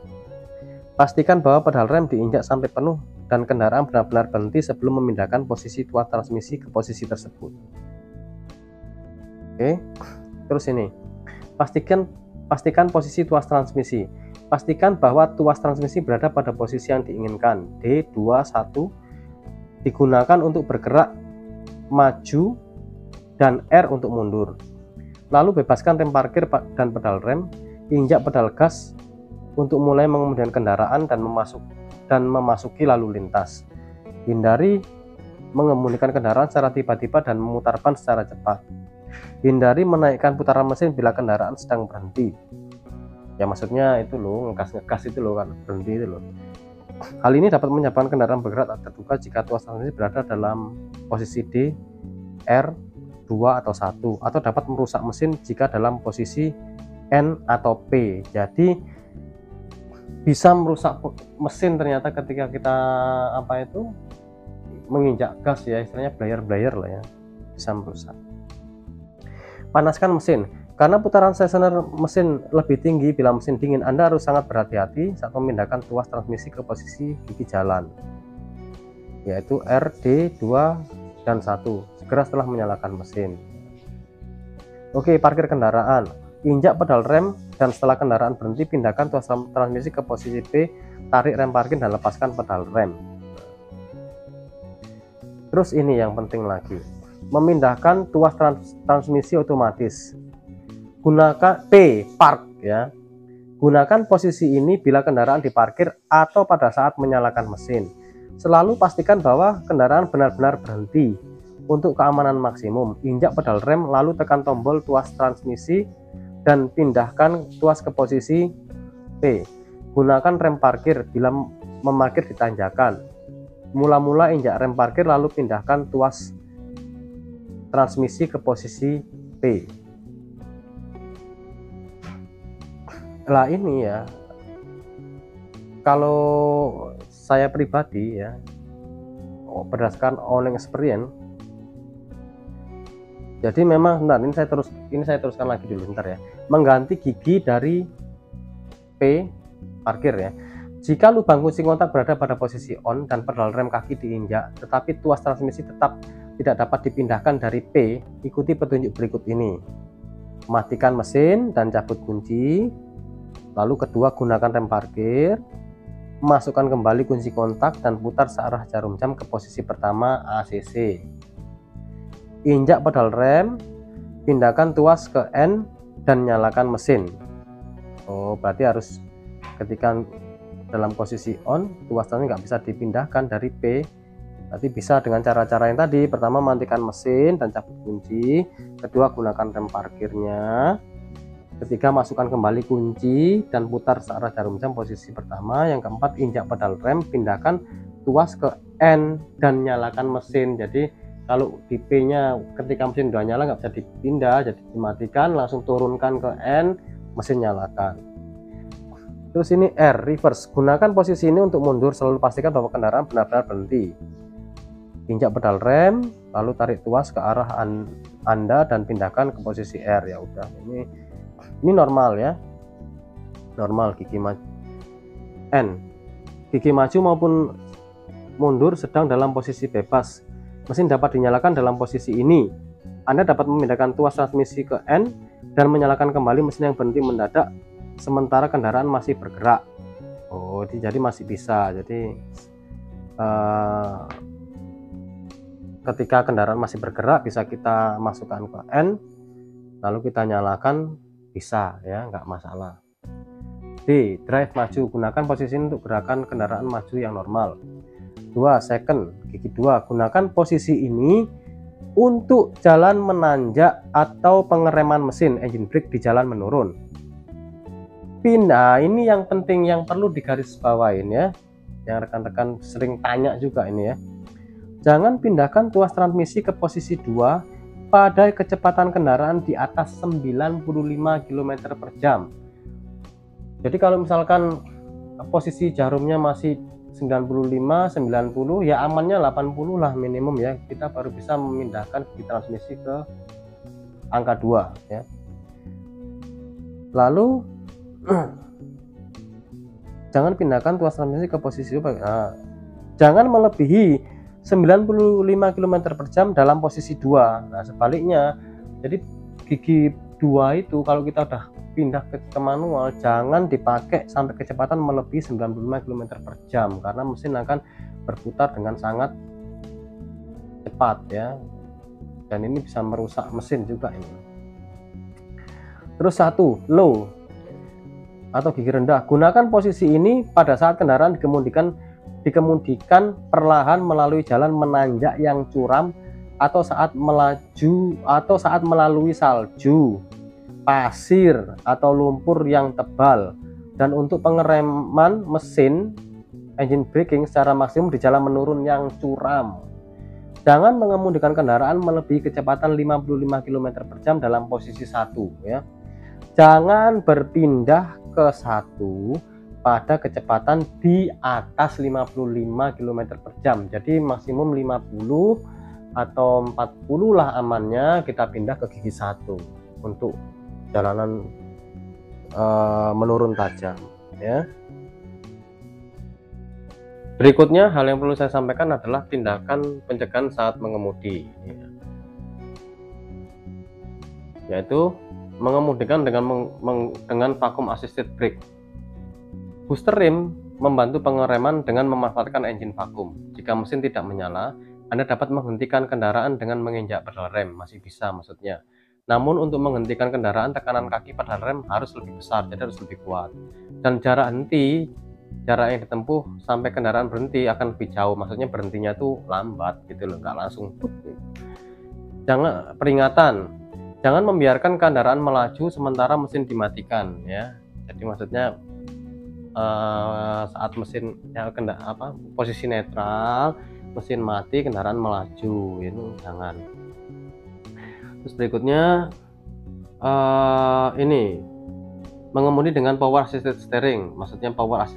Pastikan bahwa pedal rem diinjak sampai penuh dan kendaraan benar-benar berhenti sebelum memindahkan posisi tuas transmisi ke posisi tersebut. Oke, terus ini, pastikan posisi tuas transmisi. Pastikan bahwa tuas transmisi berada pada posisi yang diinginkan, D2, 1, digunakan untuk bergerak maju dan R untuk mundur. Lalu bebaskan rem parkir dan pedal rem, injak pedal gas untuk mulai mengemudikan kendaraan dan memasuki lalu lintas. Hindari mengemudikan kendaraan secara tiba-tiba dan memutar ban secara cepat. Hindari menaikkan putaran mesin bila kendaraan sedang berhenti. Ya maksudnya itu loh, ngegas itu loh kan, berhenti itu loh. Hal ini dapat menyebabkan kendaraan bergerak tak terduga jika tuas transmisi berada dalam posisi D, R, 2 atau 1, atau dapat merusak mesin jika dalam posisi N atau P. Jadi bisa merusak mesin ternyata ketika kita menginjak gas ya, istilahnya blayer lah ya, bisa merusak. Panaskan mesin. Karena putaran sesoner mesin lebih tinggi bila mesin dingin, Anda harus sangat berhati-hati saat memindahkan tuas transmisi ke posisi gigi jalan, yaitu R, D, 2, dan 1, segera setelah menyalakan mesin. Oke, parkir kendaraan. Injak pedal rem dan setelah kendaraan berhenti, pindahkan tuas transmisi ke posisi P, tarik rem parkir dan lepaskan pedal rem. Terus ini yang penting lagi, memindahkan tuas transmisi otomatis. Gunakan P, park ya. Gunakan posisi ini bila kendaraan diparkir atau pada saat menyalakan mesin. Selalu pastikan bahwa kendaraan benar-benar berhenti. Untuk keamanan maksimum, injak pedal rem lalu tekan tombol tuas transmisi dan pindahkan tuas ke posisi P. Gunakan rem parkir bila memarkir di tanjakan. Mula-mula injak rem parkir lalu pindahkan tuas transmisi ke posisi P. Lah ini ya, kalau saya pribadi ya, berdasarkan owning experience, jadi memang ini saya teruskan lagi dulu bentar ya. Mengganti gigi dari P, parkir ya. Jika lubang kunci kontak berada pada posisi on dan pedal rem kaki diinjak, tetapi tuas transmisi tetap tidak dapat dipindahkan dari P, ikuti petunjuk berikut ini. Matikan mesin dan cabut kunci. Lalu kedua, gunakan rem parkir, masukkan kembali kunci kontak dan putar searah jarum jam ke posisi pertama ACC. Injak pedal rem, pindahkan tuas ke N dan nyalakan mesin. Oh, berarti harus ketika dalam posisi on, tuasnya nggak bisa dipindahkan dari P. Berarti bisa dengan cara-cara yang tadi. Pertama, matikan mesin dan cabut kunci. Kedua, gunakan rem parkirnya. Ketiga, masukkan kembali kunci dan putar searah jarum jam posisi pertama. Yang keempat, injak pedal rem, pindahkan tuas ke N dan nyalakan mesin. Jadi kalau di P nya ketika mesin udah nyala nggak bisa dipindah, jadi dimatikan, langsung turunkan ke N, mesin nyalakan. Terus ini R, reverse. Gunakan posisi ini untuk mundur, selalu pastikan bahwa kendaraan benar-benar berhenti. Injak pedal rem, lalu tarik tuas ke arah Anda dan pindahkan ke posisi R. Ya udah, ini normal ya, normal gigi maju N, gigi maju maupun mundur sedang dalam posisi bebas. Mesin dapat dinyalakan dalam posisi ini. Anda dapat memindahkan tuas transmisi ke N dan menyalakan kembali mesin yang berhenti mendadak sementara kendaraan masih bergerak. Oh, jadi masih bisa. Jadi ketika kendaraan masih bergerak bisa kita masukkan ke N, lalu kita nyalakan, bisa ya, nggak masalah. D. Drive maju, gunakan posisi ini untuk gerakan kendaraan maju yang normal. 2. Second, gigi 2, gunakan posisi ini untuk jalan menanjak atau pengereman mesin engine brake di jalan menurun. Pindah, ini yang penting, yang perlu digarisbawain ya, yang rekan-rekan sering tanya juga ini ya. Jangan pindahkan tuas transmisi ke posisi 2 pada kecepatan kendaraan di atas 95 km per jam. Jadi kalau misalkan posisi jarumnya masih 95, 90, ya amannya 80 lah minimum ya, kita baru bisa memindahkan gigi transmisi ke angka 2 ya. Lalu jangan pindahkan tuas transmisi ke posisi 2. Jangan melebihi 95 km per jam dalam posisi 2. Nah sebaliknya, jadi gigi 2 itu kalau kita udah pindah ke manual, jangan dipakai sampai kecepatan melebihi 95 km per jam, karena mesin akan berputar dengan sangat cepat ya, dan ini bisa merusak mesin juga ini. Terus 1. Low atau gigi rendah, gunakan posisi ini pada saat kendaraan dikemudikan perlahan melalui jalan menanjak yang curam, atau saat melaju atau saat melalui salju, pasir atau lumpur yang tebal, dan untuk pengereman mesin engine braking secara maksimum di jalan menurun yang curam. Jangan mengemudikan kendaraan melebihi kecepatan 55 km per jam dalam posisi 1 ya. Jangan berpindah ke 1 pada kecepatan di atas 55 km per jam. Jadi maksimum 50 atau 40 lah amannya, kita pindah ke gigi 1 untuk jalanan menurun tajam ya. Berikutnya hal yang perlu saya sampaikan adalah tindakan pencegahan saat mengemudi ya. Yaitu mengemudikan dengan vacuum assisted brake. Booster rim membantu pengereman dengan memanfaatkan engine vakum. Jika mesin tidak menyala, Anda dapat menghentikan kendaraan dengan menginjak pedal rem, masih bisa maksudnya. Namun untuk menghentikan kendaraan, tekanan kaki pedal rem harus lebih besar, jadi harus lebih kuat. Dan jarak yang ditempuh sampai kendaraan berhenti akan lebih jauh, maksudnya berhentinya tuh lambat gitu loh, nggak langsung. Jangan, peringatan, jangan membiarkan kendaraan melaju sementara mesin dimatikan ya. Jadi maksudnya saat mesin posisi netral, mesin mati, kendaraan melaju, itu jangan. Terus berikutnya ini mengemudi dengan power assisted steering, maksudnya power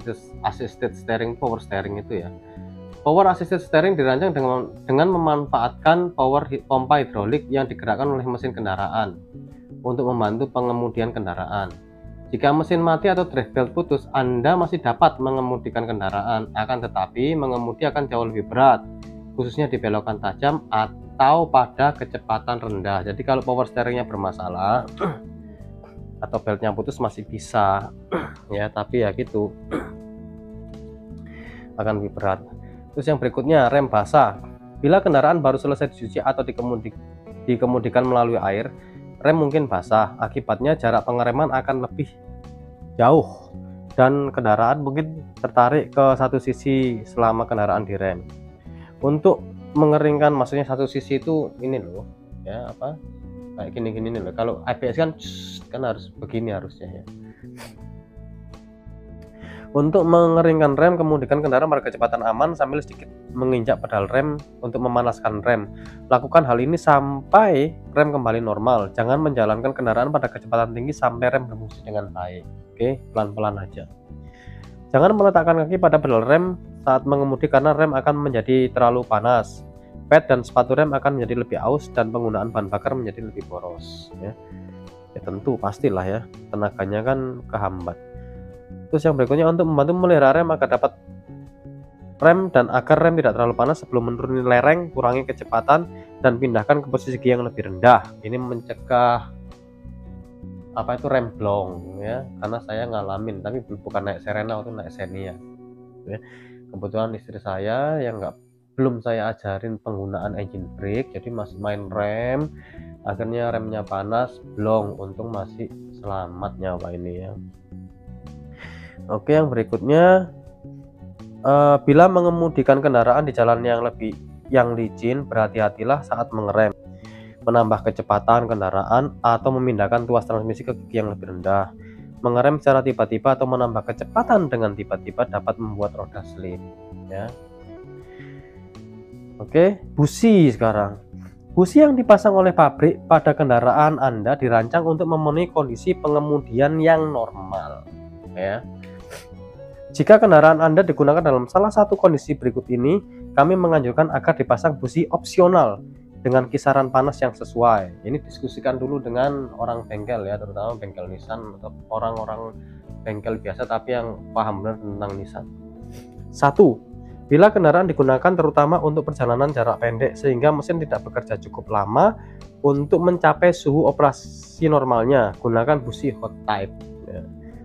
assisted steering, power steering itu ya. Power assisted steering dirancang dengan memanfaatkan pompa hidrolik yang digerakkan oleh mesin kendaraan untuk membantu pengemudian kendaraan. Jika mesin mati atau drive belt putus, Anda masih dapat mengemudikan kendaraan, akan tetapi mengemudi akan jauh lebih berat, khususnya di belokan tajam atau pada kecepatan rendah. Jadi kalau power steeringnya bermasalah atau beltnya putus masih bisa ya, tapi ya gitu akan lebih berat. Terus yang berikutnya, rem basah. Bila kendaraan baru selesai dicuci atau dikemudikan melalui air, rem mungkin basah. Akibatnya jarak pengereman akan lebih jauh dan kendaraan mungkin tertarik ke satu sisi selama kendaraan direm. Untuk mengeringkan, maksudnya satu sisi itu ini loh ya, apa kayak gini-gini nih loh. Kalau ABS kan harus begini harusnya ya. Untuk mengeringkan rem, kemudian kendaraan pada kecepatan aman sambil sedikit menginjak pedal rem untuk memanaskan rem. Lakukan hal ini sampai rem kembali normal. Jangan menjalankan kendaraan pada kecepatan tinggi sampai rem berfungsi dengan baik. Oke, pelan-pelan aja. Jangan meletakkan kaki pada pedal rem saat mengemudi karena rem akan menjadi terlalu panas. Pad dan sepatu rem akan menjadi lebih aus dan penggunaan bahan bakar menjadi lebih boros ya. Ya tentu pastilah ya, tenaganya kan kehambat. Terus yang berikutnya, untuk membantu memelihara rem agar dapat rem, dan agar rem tidak terlalu panas sebelum menuruni lereng, kurangi kecepatan dan pindahkan ke posisi yang lebih rendah. Ini mencegah apa itu rem blong ya, karena saya ngalamin, tapi bukan naik Serena, waktu naik Xenia ya. Kebetulan istri saya yang belum saya ajarin penggunaan engine brake, jadi masih main rem, akhirnya remnya panas, blong. Untung masih selamat nyawa ini ya. Oke, yang berikutnya, bila mengemudikan kendaraan di jalan yang licin, berhati-hatilah saat mengerem, menambah kecepatan kendaraan, atau memindahkan tuas transmisi ke gigi yang lebih rendah. Mengerem secara tiba-tiba atau menambah kecepatan dengan tiba-tiba dapat membuat roda slip ya. Oke, busi sekarang. Busi yang dipasang oleh pabrik pada kendaraan Anda dirancang untuk memenuhi kondisi pengemudian yang normal ya. Jika kendaraan Anda digunakan dalam salah satu kondisi berikut ini, kami menganjurkan agar dipasang busi opsional dengan kisaran panas yang sesuai. Ini diskusikan dulu dengan orang bengkel ya, terutama bengkel Nissan atau orang-orang bengkel biasa tapi yang paham benar tentang Nissan. 1. Bila kendaraan digunakan terutama untuk perjalanan jarak pendek sehingga mesin tidak bekerja cukup lama untuk mencapai suhu operasi normalnya, gunakan busi hot type ya.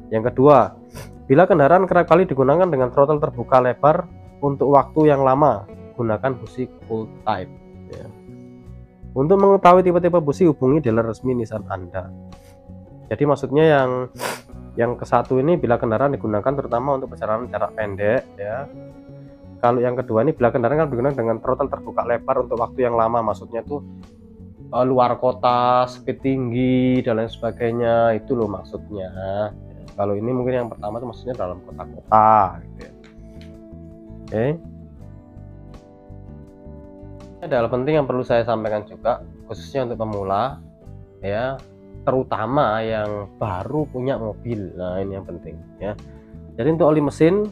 Yang kedua, bila kendaraan kerap kali digunakan dengan throttle terbuka lebar untuk waktu yang lama, gunakan busi cool type ya. Untuk mengetahui tipe-tipe busi, hubungi dealer resmi Nissan Anda. Jadi maksudnya yang ke satu ini bila kendaraan digunakan terutama untuk perjalanan jarak pendek ya. Kalau yang kedua ini bila kendaraan kan digunakan dengan throttle terbuka lebar untuk waktu yang lama, maksudnya tuh luar kota, speed tinggi dan lain sebagainya, itu loh maksudnya. Kalau ini mungkin yang pertama itu maksudnya dalam kota-kota gitu ya. Oke. Ada hal penting yang perlu saya sampaikan juga, khususnya untuk pemula ya, terutama yang baru punya mobil. Nah, ini yang penting ya. Jadi untuk oli mesin,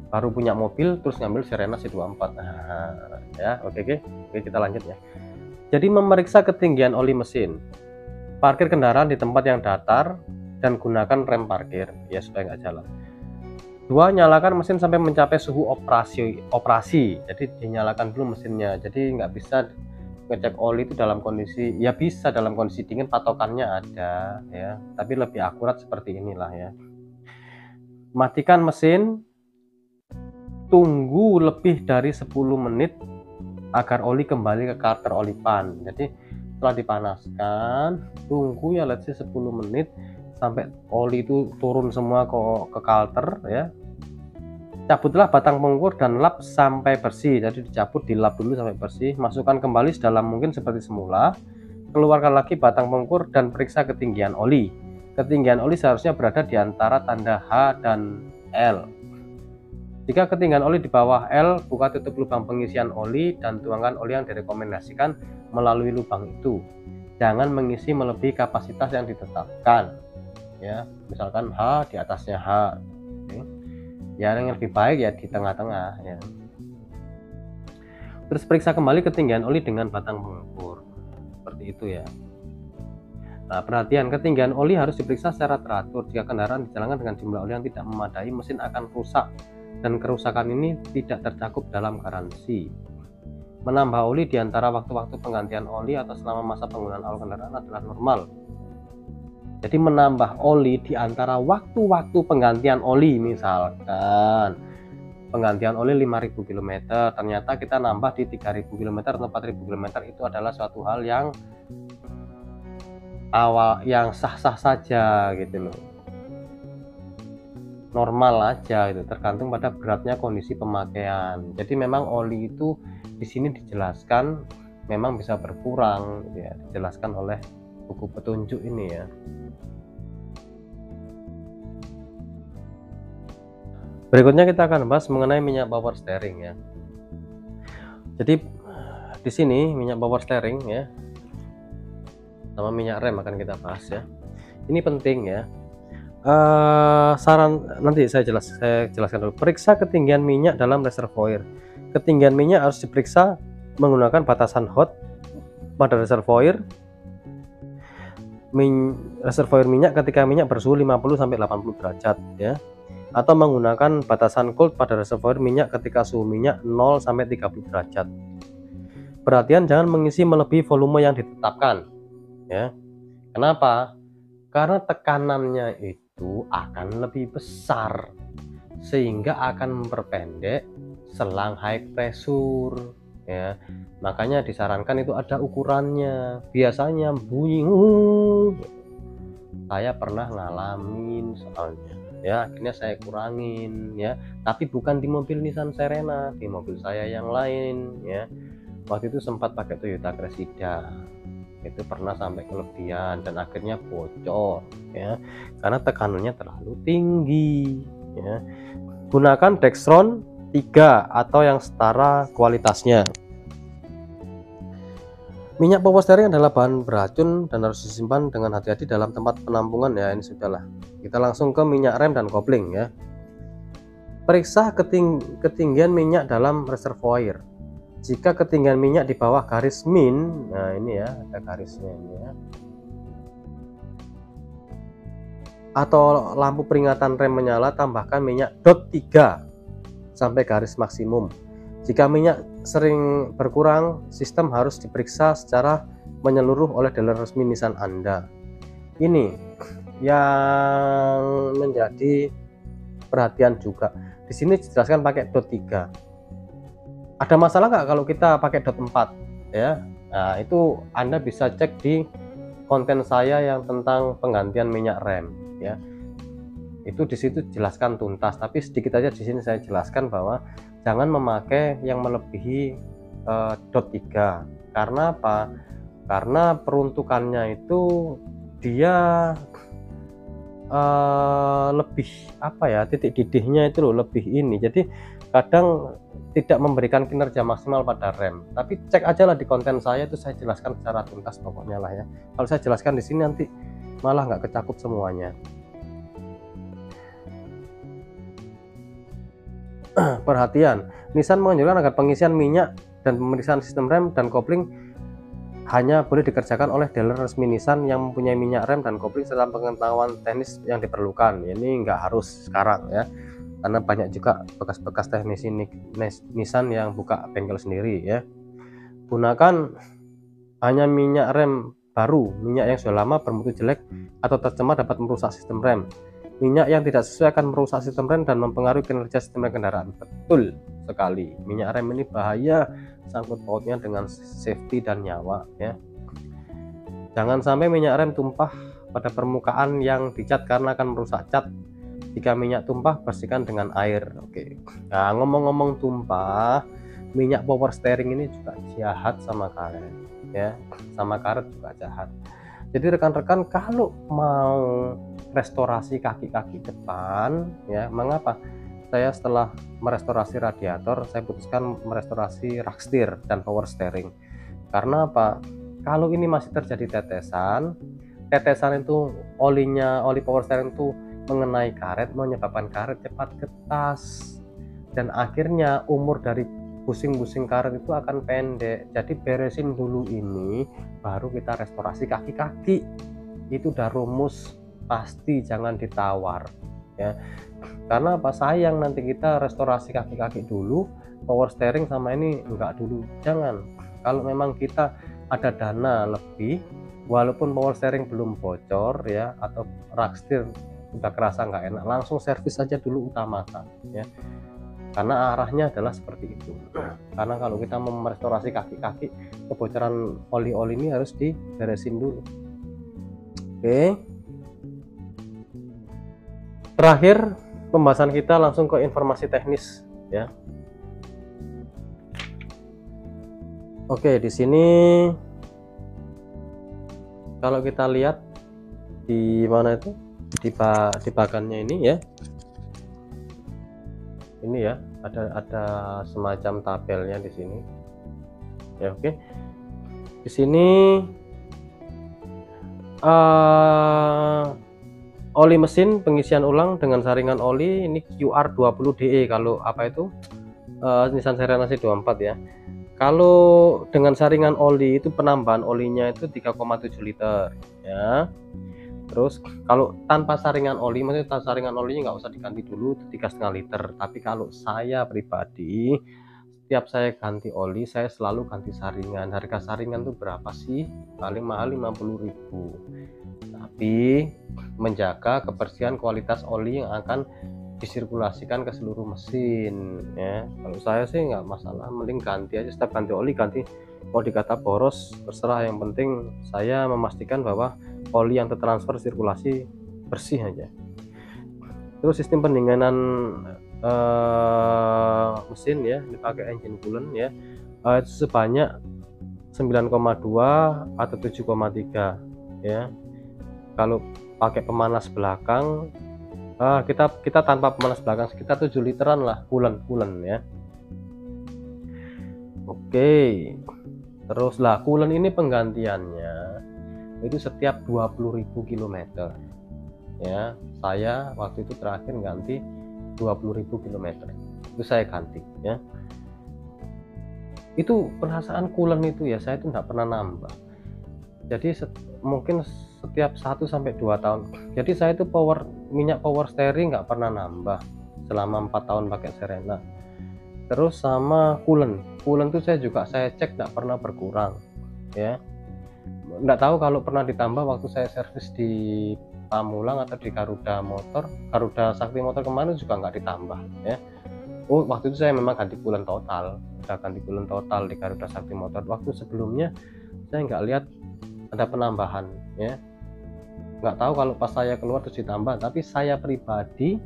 baru punya mobil terus ngambil Serena C24. Nah, ya, oke, kita lanjut ya. Jadi memeriksa ketinggian oli mesin, parkir kendaraan di tempat yang datar dan gunakan rem parkir ya supaya nggak jalan. 2. Nyalakan mesin sampai mencapai suhu operasi. Jadi dinyalakan dulu mesinnya. Jadi nggak bisa ngecek oli itu dalam kondisi, ya bisa dalam kondisi dingin, patokannya ada ya, tapi lebih akurat seperti inilah ya. Matikan mesin, tunggu lebih dari 10 menit agar oli kembali ke karter oli pan. Jadi setelah dipanaskan, tunggu ya let's say 10 menit sampai oli itu turun semua ke karter ya. Cabutlah batang pengkur dan lap sampai bersih. Jadi dicabut, dilap dulu sampai bersih. Masukkan kembali sedalam mungkin seperti semula. Keluarkan lagi batang pengkur dan periksa ketinggian oli. Ketinggian oli seharusnya berada di antara tanda H dan L. Jika ketinggian oli di bawah L, buka tutup lubang pengisian oli dan tuangkan oli yang direkomendasikan melalui lubang itu. Jangan mengisi melebihi kapasitas yang ditetapkan. Ya, misalkan H, di atasnya H. Ya, yang lebih baik ya di tengah-tengah ya. Terus periksa kembali ketinggian oli dengan batang pengukur seperti itu ya. Nah, perhatian, ketinggian oli harus diperiksa secara teratur. Jika kendaraan dijalankan dengan jumlah oli yang tidak memadai, mesin akan rusak dan kerusakan ini tidak tercakup dalam garansi. Menambah oli di antara waktu-waktu penggantian oli atau selama masa penggunaan awal kendaraan adalah normal. Jadi menambah oli di antara waktu-waktu penggantian oli, misalkan penggantian oli 5.000 km, ternyata kita nambah di 3.000 km atau 4.000 km, itu adalah suatu hal yang sah-sah saja gitu loh. Normal aja gitu, tergantung pada beratnya kondisi pemakaian. Jadi memang oli itu di sini dijelaskan memang bisa berkurang gitu ya, dijelaskan oleh buku petunjuk ini ya. Berikutnya kita akan bahas mengenai minyak power steering ya. Jadi di sini minyak power steering ya, sama minyak rem akan kita bahas ya. Ini penting ya. Saran nanti saya jelaskan dulu. Periksa ketinggian minyak dalam reservoir. Ketinggian minyak harus diperiksa menggunakan batasan hot pada reservoir minyak ketika minyak bersuhu 50 sampai 80 derajat ya. atau menggunakan batasan cold pada reservoir minyak ketika suhu minyak 0 sampai 30 derajat. Perhatian, jangan mengisi melebihi volume yang ditetapkan, ya. Kenapa? Karena tekanannya itu akan lebih besar sehingga akan memperpendek selang high pressure, ya. Makanya disarankan itu ada ukurannya. Biasanya bunyi, saya pernah ngalamin soalnya, ya, akhirnya saya kurangin, ya. Tapi bukan di mobil Nissan Serena, di mobil saya yang lain, ya. Waktu itu sempat pakai Toyota Cressida, itu pernah sampai kelebihan dan akhirnya bocor, ya, karena tekanannya terlalu tinggi, ya. Gunakan Dextron 3 atau yang setara kualitasnya. Minyak power steering adalah bahan beracun dan harus disimpan dengan hati-hati dalam tempat penampungan, ya. Ini sudahlah. Kita langsung ke minyak rem dan kopling, ya. Periksa ketinggian minyak dalam reservoir. Jika ketinggian minyak di bawah garis min, nah ini ya, ada garisnya ini ya, atau lampu peringatan rem menyala, tambahkan minyak dot 3 sampai garis maksimum. Jika minyak sering berkurang, sistem harus diperiksa secara menyeluruh oleh dealer resmi Nissan Anda. Ini yang menjadi perhatian juga. Di sini dijelaskan pakai dot 3. Ada masalah nggak kalau kita pakai dot 4, ya? Nah, itu Anda bisa cek di konten saya yang tentang penggantian minyak rem, ya. Itu di situ jelaskan tuntas, tapi sedikit aja di sini saya jelaskan bahwa jangan memakai yang melebihi dot 3. Karena apa? Karena peruntukannya itu dia lebih apa ya, titik didihnya itu loh lebih ini, jadi kadang tidak memberikan kinerja maksimal pada rem. Tapi cek aja lah di konten saya, itu saya jelaskan secara tuntas pokoknya lah ya. Kalau saya jelaskan di sini nanti malah nggak kecakup semuanya. Perhatian, Nissan menganjurkan agar pengisian minyak dan pemeriksaan sistem rem dan kopling hanya boleh dikerjakan oleh dealer resmi Nissan yang mempunyai minyak rem dan kopling serta pengetahuan teknis yang diperlukan. Ini nggak harus sekarang ya, karena banyak juga bekas-bekas teknisi Nissan yang buka bengkel sendiri ya. Gunakan hanya minyak rem baru. Minyak yang sudah lama bermutu jelek atau tercemar dapat merusak sistem rem. Minyak yang tidak sesuai akan merusak sistem rem dan mempengaruhi kinerja sistem rem kendaraan. Betul sekali, minyak rem ini bahaya, sangkut pautnya dengan safety dan nyawa ya. Jangan sampai minyak rem tumpah pada permukaan yang dicat karena akan merusak cat. Jika minyak tumpah, bersihkan dengan air. Oke. Nah, ngomong-ngomong tumpah, minyak power steering ini juga jahat sama karet ya, sama karet juga jahat. Jadi rekan-rekan kalau mau restorasi kaki-kaki depan ya, mengapa saya setelah merestorasi radiator saya putuskan merestorasi rak setir dan power steering? Karena apa? Kalau ini masih terjadi tetesan itu oli power steering itu mengenai karet, menyebabkan karet cepat getas dan akhirnya umur dari busing-busing karet itu akan pendek. Jadi beresin dulu ini baru kita restorasi kaki-kaki. Itu udah rumus pasti, jangan ditawar ya. Karena apa? Sayang nanti kita restorasi kaki-kaki dulu, power steering sama ini enggak dulu. Jangan. Kalau memang kita ada dana lebih, walaupun power steering belum bocor ya, atau rak setir udah kerasa nggak enak, langsung servis aja dulu utamakan ya. Karena arahnya adalah seperti itu. Karena kalau kita mau merestorasi kaki-kaki, kebocoran oli-oli ini harus diberesin dulu. Oke. Terakhir pembahasan kita langsung ke informasi teknis ya. Oke, di sini kalau kita lihat di mana itu di bagannya ini ya. Ini ya, ada semacam tabelnya di sini. Ya, oke. Di sini oli mesin pengisian ulang dengan saringan oli ini QR20DE. Kalau apa itu Nissan Serena C24 ya. Kalau dengan saringan oli itu penambahan olinya itu 3,7 liter ya. Terus kalau tanpa saringan oli, maksudnya tanpa saringan olinya nggak usah diganti dulu 3,5 liter. Tapi kalau saya pribadi, setiap saya ganti oli, saya selalu ganti saringan. Harga saringan tuh berapa sih? Paling mahal 50.000. Tapi menjaga kebersihan kualitas oli yang akan disirkulasikan ke seluruh mesin ya. Kalau saya sih nggak masalah, mending ganti aja, setiap ganti oli ganti. Mau dikata boros terserah, yang penting saya memastikan bahwa oli yang tertransfer sirkulasi bersih aja. Terus sistem pendinginan mesin ya, dipakai engine coolant ya, sebanyak 9,2 atau 7,3 ya. Kalau pakai pemanas belakang, kita tanpa pemanas belakang sekitar 7 literan lah coolant ya. Oke, terus lah coolant ini penggantiannya itu setiap 20.000 km ya. Saya waktu itu terakhir ganti 20.000 km itu saya ganti ya. Itu perasaan coolant itu ya, saya itu nggak pernah nambah. Jadi mungkin setiap 1 sampai 2 tahun. Jadi saya itu minyak power steering nggak pernah nambah selama 4 tahun pakai Serena. Terus sama coolant tuh saya cek nggak pernah berkurang ya. Nggak tahu kalau pernah ditambah waktu saya servis di Pamulang atau di Garuda Sakti Motor kemarin juga nggak ditambah ya. Oh, waktu itu saya memang ganti coolant total, di Garuda Sakti Motor. Waktu sebelumnya saya nggak lihat ada penambahan ya. Nggak tahu kalau pas saya keluar terus ditambah, tapi saya pribadi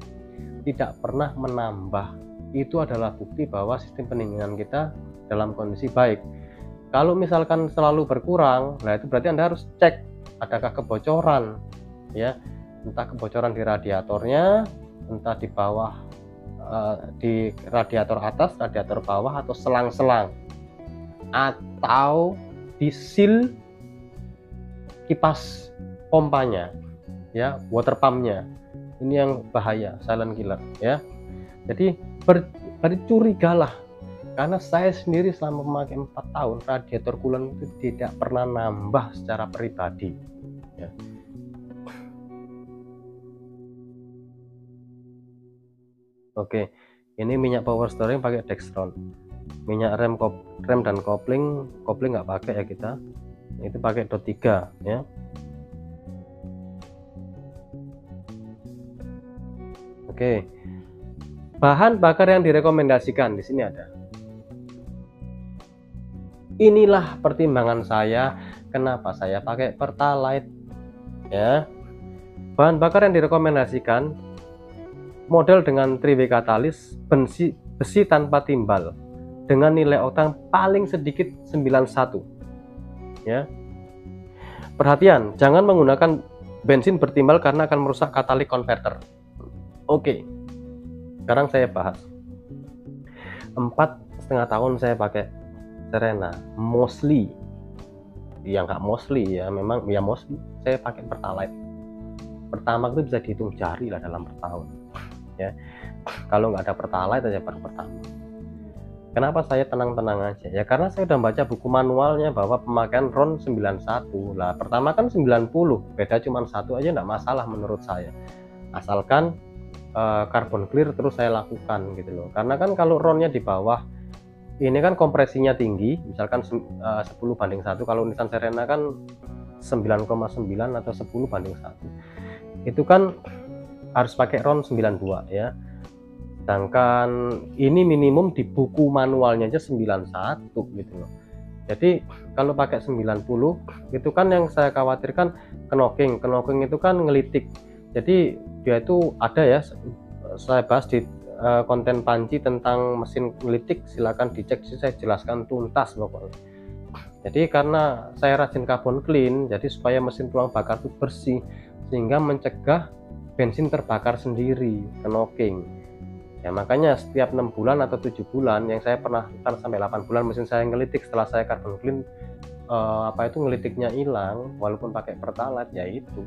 tidak pernah menambah. Itu adalah bukti bahwa sistem pendinginan kita dalam kondisi baik. Kalau misalkan selalu berkurang, nah itu berarti Anda harus cek adakah kebocoran ya, entah kebocoran di radiatornya, entah di bawah, di radiator atas, radiator bawah, atau selang-selang, atau di seal kipas pompanya ya, water pumpnya. Ini yang bahaya, silent killer ya. Jadi bercurigalah, karena saya sendiri selama memakai 4 tahun radiator coolant itu tidak pernah nambah secara pribadi ya. Oke, ini minyak power steering pakai Dextron. Minyak rem dan kopling nggak pakai ya kita. Itu pakai DOT 3 ya. Oke. Bahan bakar yang direkomendasikan di sini ada. Inilah pertimbangan saya kenapa saya pakai Pertalite ya. Bahan bakar yang direkomendasikan model dengan 3W katalis, besi tanpa timbal, dengan nilai oktan paling sedikit 91 ya. Perhatian, jangan menggunakan bensin bertimbal karena akan merusak katalis converter. Oke, sekarang saya bahas. 4,5 tahun saya pakai Serena, mostly ya, nggak mostly ya, memang ya mostly saya pakai Pertalite. Pertama itu bisa dihitung jari lah dalam bertahun ya. Kalau nggak ada Pertalite aja baru pertama. Kenapa saya tenang-tenang aja ya, karena saya udah baca buku manualnya bahwa pemakaian RON 91 lah. Pertama kan 90, beda cuma 1 aja nggak masalah menurut saya, asalkan carbon clear terus saya lakukan gitu loh. Karena kan kalau RON-nya di bawah ini kan kompresinya tinggi, misalkan 10:1. Kalau Nissan Serena kan 9,9 atau 10:1. Itu kan harus pakai RON 92 ya. Sedangkan ini minimum di buku manualnya aja 91 gitu loh. Jadi kalau pakai 90 itu kan yang saya khawatirkan knocking itu kan ngelitik. Jadi dia itu ada ya, saya bahas di konten Panji tentang mesin ngelitik, silakan dicek, saya jelaskan tuntas pokoknya. Jadi karena saya rajin carbon clean, jadi supaya mesin tulang bakar itu bersih sehingga mencegah bensin terbakar sendiri, knocking. Ya makanya setiap 6 bulan atau 7 bulan, yang saya pernah kan sampai 8 bulan mesin saya ngelitik, setelah saya carbon clean ngelitiknya hilang walaupun pakai Pertalite ya itu.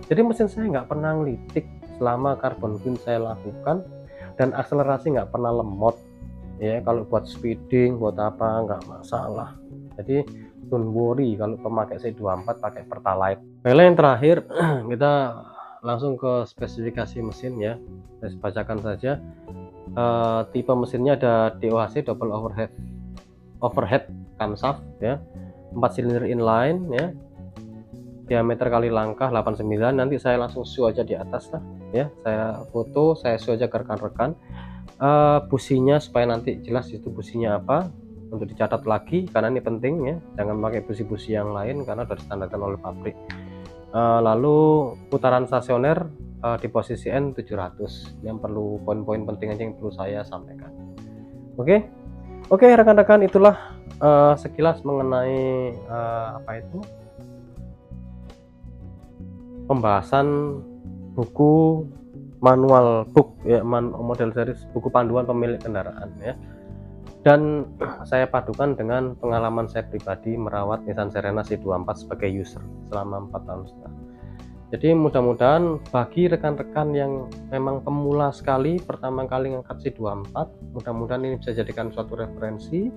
Jadi mesin saya nggak pernah ngelitik selama carbon clean saya lakukan, dan akselerasi nggak pernah lemot ya. Kalau buat speeding buat apa nggak masalah. Jadi don't worry kalau pemakai C24 pakai Pertalite. Baiklah, yang terakhir kita langsung ke spesifikasi mesin ya. Saya bacakan saja. Tipe mesinnya ada DOHC double overhead camshaft ya, 4 silinder inline ya, diameter kali langkah 89. Nanti saya langsung show aja di atas lah ya, saya foto, saya show aja ke rekan-rekan. Businya supaya nanti jelas itu businya apa, untuk dicatat lagi karena ini penting ya, jangan pakai busi-busi yang lain karena sudah distandarkan oleh pabrik. Lalu putaran stasioner di posisi N700, yang perlu poin-poin penting aja yang perlu saya sampaikan. Oke rekan-rekan, itulah sekilas mengenai pembahasan buku manual book ya, model series buku panduan pemilik kendaraan ya, dan saya padukan dengan pengalaman saya pribadi merawat Nissan Serena C24 sebagai user selama 4 tahun setengah. Jadi mudah-mudahan bagi rekan-rekan yang memang pemula sekali, pertama kali ngangkat C24, mudah-mudahan ini bisa jadikan suatu referensi.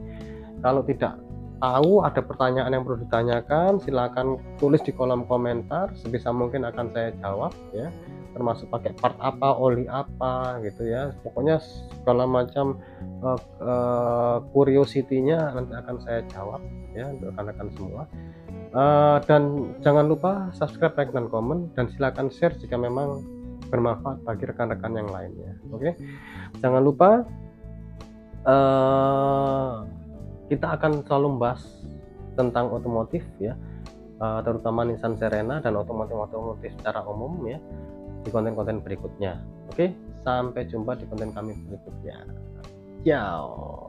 Kalau tidak tahu, ada pertanyaan yang perlu ditanyakan, silakan tulis di kolom komentar, sebisa mungkin akan saya jawab ya, termasuk pakai part apa, oli apa gitu ya, pokoknya segala macam curiosity-nya nanti akan saya jawab ya untuk rekan-rekan semua. Dan jangan lupa subscribe, like, dan komen, dan silakan share jika memang bermanfaat bagi rekan-rekan yang lainnya. Oke, jangan lupa kita akan selalu membahas tentang otomotif ya, terutama Nissan Serena dan otomotif secara umum ya, di konten-konten berikutnya. Oke, sampai jumpa di konten kami berikutnya. Ciao.